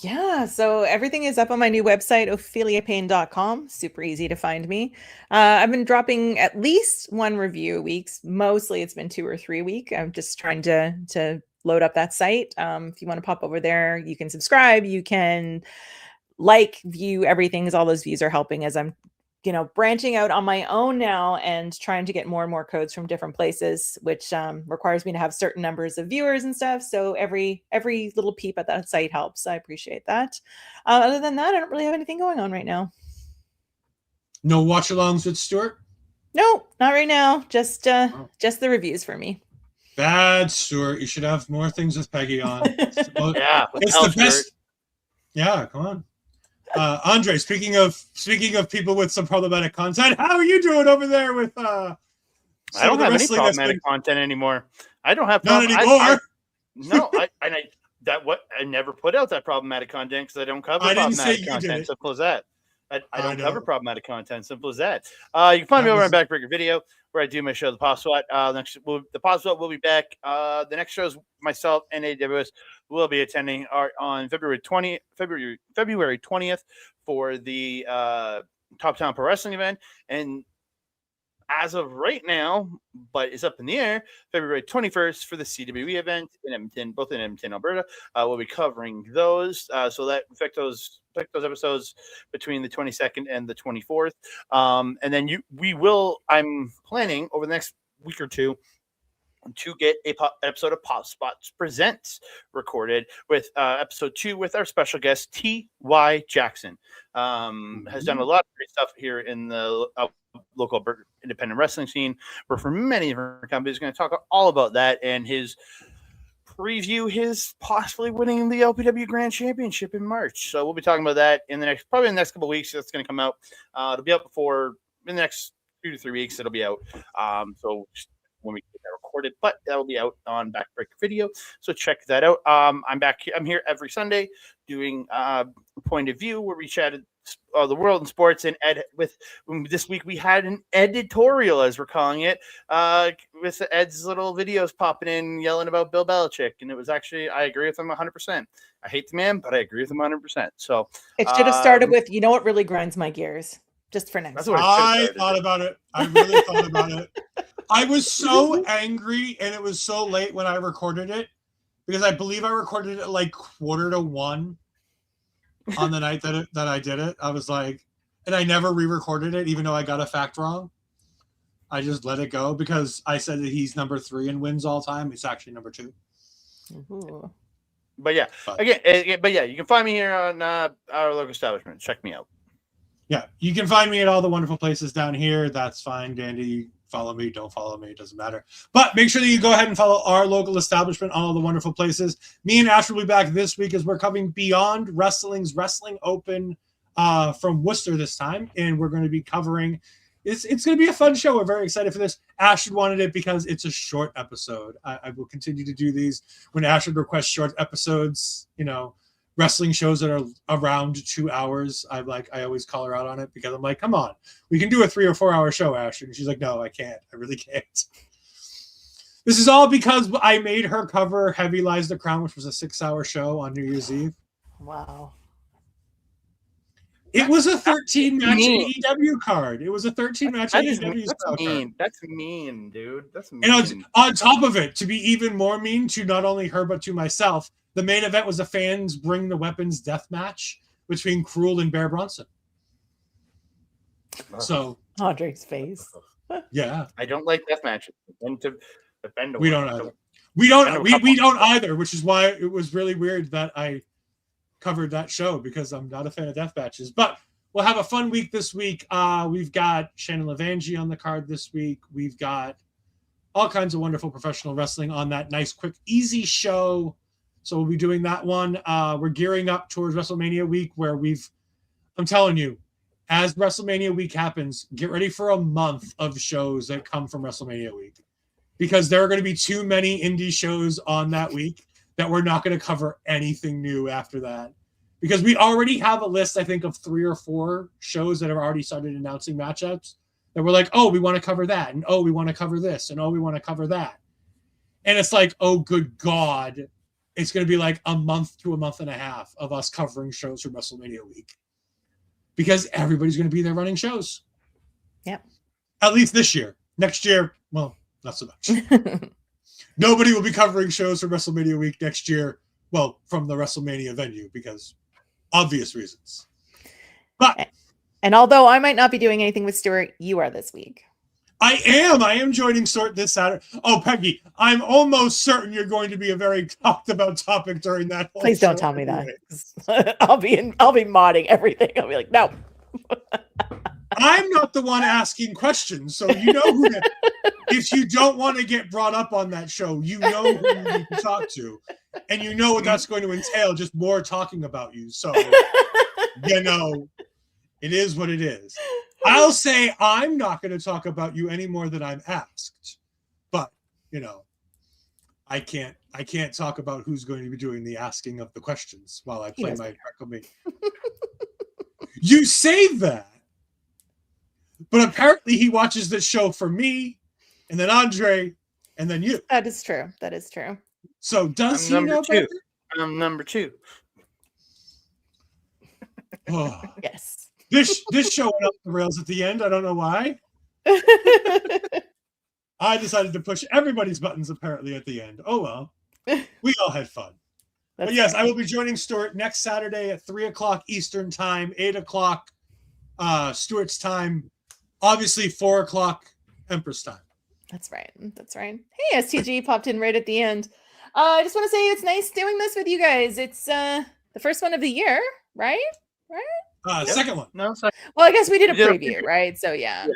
Yeah, so everything is up on my new website, opheliapayne.com. Super easy to find me. I've been dropping at least one review a week. Mostly it's been 2 or 3 a week. I'm just trying to load up that site. If you want to pop over there, you can subscribe. You can view everything, because all those views are helping as I'm branching out on my own now and trying to get more and more codes from different places, which requires me to have certain numbers of viewers and stuff. So every little peep at that site helps. I appreciate that. Other than that, I don't really have anything going on right now. No watch-alongs with Stuart? No, not right now. Just the reviews for me. Bad, Stuart. You should have more things with Peggy on. yeah, It's the best. Yeah, come on. Andre, speaking of people with some problematic content, how are you doing over there with I don't have any problematic content anymore. I don't have not anymore. I never put out that problematic content because I don't cover I didn't say problematic you content. did it. Simple as that. I don't know. cover problematic content. Simple as that. You can find me over on Backbreaker Video, where I do my show, The Pop Swat. The Pop Swat will be back. The next shows myself and AWS will be attending on February 20th for the Top Town Pro Wrestling event. And as of right now, but it's up in the air, February 21st for the CWE event in Edmonton, both in Edmonton, Alberta. We'll be covering those. So that affect those Check those episodes between the 22nd and the 24th. And then I'm planning over the next week or two to get a episode of Pop Spots Presents recorded with episode 2 with our special guest T.Y. Jackson. Has done a lot of great stuff here in the local independent wrestling scene. We're for many different companies going to talk all about that and his possibly winning the LPW Grand Championship in March. So we'll be talking about that in the next couple of weeks. That's going to come out. It'll be out in the next 2 to 3 weeks. It'll be out. So when we get that recorded, but that'll be out on Backbreaker Video. So check that out. I'm back. I'm here every Sunday doing Point of View, where we chatted the world in sports. And this week we had an editorial, as we're calling it, with Ed's little videos popping in, yelling about Bill Belichick, and it was actually I agree with him 100%. I hate the man, but I agree with him 100%. So it should have started with, you know what really grinds my gears, just for next. I thought about it. I really thought about it. I was so angry, and it was so late when I recorded it, because I believe I recorded it like 1:45 on the night that I did it. I was like, and I never re-recorded it, even though I got a fact wrong. I just let it go because I said that he's number 3 in wins all time. It's actually number 2. Ooh. But yeah, you can find me here on our local establishment. Check me out. Yeah, you can find me at all the wonderful places down here. That's fine, Dandy. Follow me, don't follow me, it doesn't matter. But make sure that you go ahead and follow our local establishment on all the wonderful places. Me and Ash will be back this week as we're coming Beyond Wrestling's Wrestling Open from Worcester this time. And we're going to be covering, it's going to be a fun show. We're very excited for this. Ashwood wanted it because it's a short episode. I will continue to do these when Ashwood requests short episodes, wrestling shows that are around 2 hours. I always call her out on it because I'm like, come on, we can do a 3 or 4 hour show, Ash. And she's like, no, I can't. I really can't. This is all because I made her cover Heavy Lies the Crown, which was a 6-hour show on New Year's Eve. Wow. It was a 13-match AEW card. It was a 13-match AEW card. That's mean, dude. That's mean. And on top of it, to be even more mean to not only her, but to myself, the main event was a fans bring the weapons death match between Cruel and Bear Bronson. So Andre's face. Yeah. I don't like death matches. We don't either. We don't either, which is why it was really weird that I covered that show, because I'm not a fan of death matches. But we'll have a fun week this week. We've got Shannon Levangie on the card this week. We've got all kinds of wonderful professional wrestling on that nice, quick, easy show. So we'll be doing that one. We're gearing up towards WrestleMania week, where I'm telling you, as WrestleMania week happens, get ready for a month of shows that come from WrestleMania week, because there are going to be too many indie shows on that week that we're not going to cover anything new after that, because we already have a list, I think, of 3 or 4 shows that have already started announcing matchups that we're like, oh, we want to cover that, and oh, we want to cover this, and oh, we want to cover that. And it's like, oh, good God, it's going to be like a month to a month and a half of us covering shows for WrestleMania week, because everybody's going to be there running shows. Yep. At least this year. Next year, well, not so much. Nobody will be covering shows for WrestleMania week next year, well, from the WrestleMania venue, because obvious reasons. But and although I might not be doing anything with Stuart, you are this week. I am joining Sort this Saturday. Oh, Peggy, I'm almost certain you're going to be a very talked about topic during that whole Please don't tell me that. I'll be modding everything. I'll be like, no. I'm not the one asking questions, so you know who if you don't want to get brought up on that show, you know who you need to talk to, and you know what that's going to entail, just more talking about you. So it is what it is. I'll say I'm not going to talk about you any more than I'm asked, but I can't talk about who's going to be doing the asking of the questions while I play my Reclamate. You say that, but apparently he watches this show for me, and then Andre, and then you. That is true. That is true. So does he know two? I'm number 2. Oh. Yes. This show went off the rails at the end. I don't know why. I decided to push everybody's buttons apparently at the end. Oh well. We all had fun. But yes, I will be joining Stuart next Saturday at 3:00 Eastern time, 8:00 Stuart's time, obviously 4:00 Empress time. That's right. That's right. Hey, STG popped in right at the end. I just want to say it's nice doing this with you guys. It's the first one of the year, right? Second one. No, sorry. Well, I guess we did a We did a preview, preview. right? So yeah.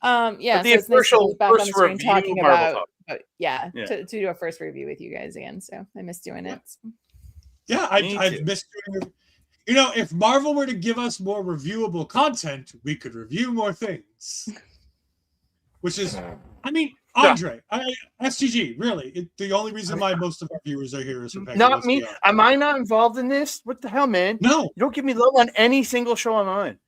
But So the it's nice to official be back on the first screen review talking Marvel about, Talk. yeah, Yeah. to do a first review with you guys again. So I miss doing it. Yeah, I've missed doing it. You know, if Marvel were to give us more reviewable content, we could review more things. Which is, I mean, Andre, STG, really. The only reason why most of our viewers are here is for Peggy. Not me. Am I not involved in this? What the hell, man? No. You don't give me love on any single show I'm on.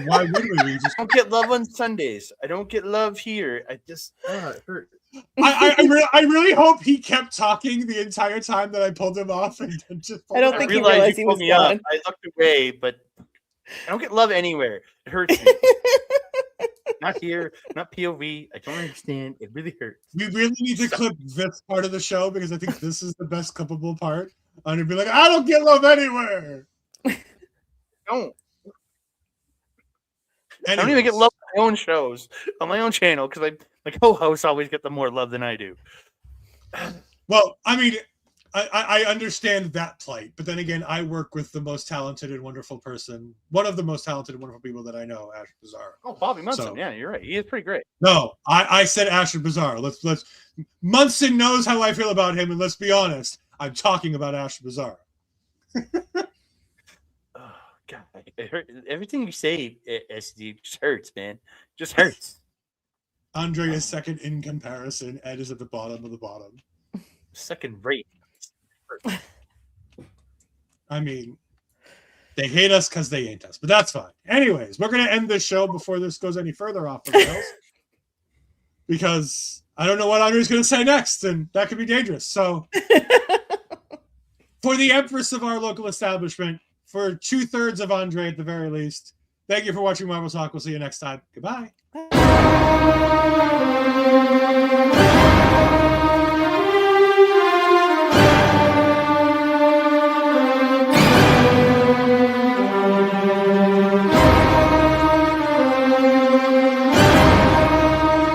Why would we? We just I don't get love on Sundays. I don't get love here. I just it hurts. I really hope he kept talking the entire time that I pulled him off and then just. I don't I think he realized realized you he pulled was me up. gone. I looked away, but I don't get love anywhere. It hurts me. Not here, not POV. I don't understand. It really hurts. We really need to clip this part of the show because I think this is the best clippable part. And it'd be like, I don't get love anywhere. Don't. I don't even get love on my own shows, on my own channel, because my co-hosts always get the more love than I do. Well, I mean, I understand that plight, but then again, I work with the most talented and wonderful person, one of the most talented and wonderful people that I know, Asher Bizarre. Oh, Bobby Munson. So- Yeah, you're right. He is pretty great. No, I said Asher Bizarre. Let's Munson knows how I feel about him, and let's be honest, I'm talking about Asher Bizarre. Oh God, it hurt. Everything you say, SD, just hurts, man. Just hurts. Andre is second in comparison. Ed is at the bottom of the bottom. Second rate. I mean, they hate us because they ain't us, but that's fine. Anyways, we're going to end this show before this goes any further off the rails because I don't know what Andre's going to say next, and that could be dangerous. So, for the Empress of our local establishment, for 2/3 of Andre at the very least, thank you for watching Marvel Talk. We'll see you next time. Goodbye. Bye.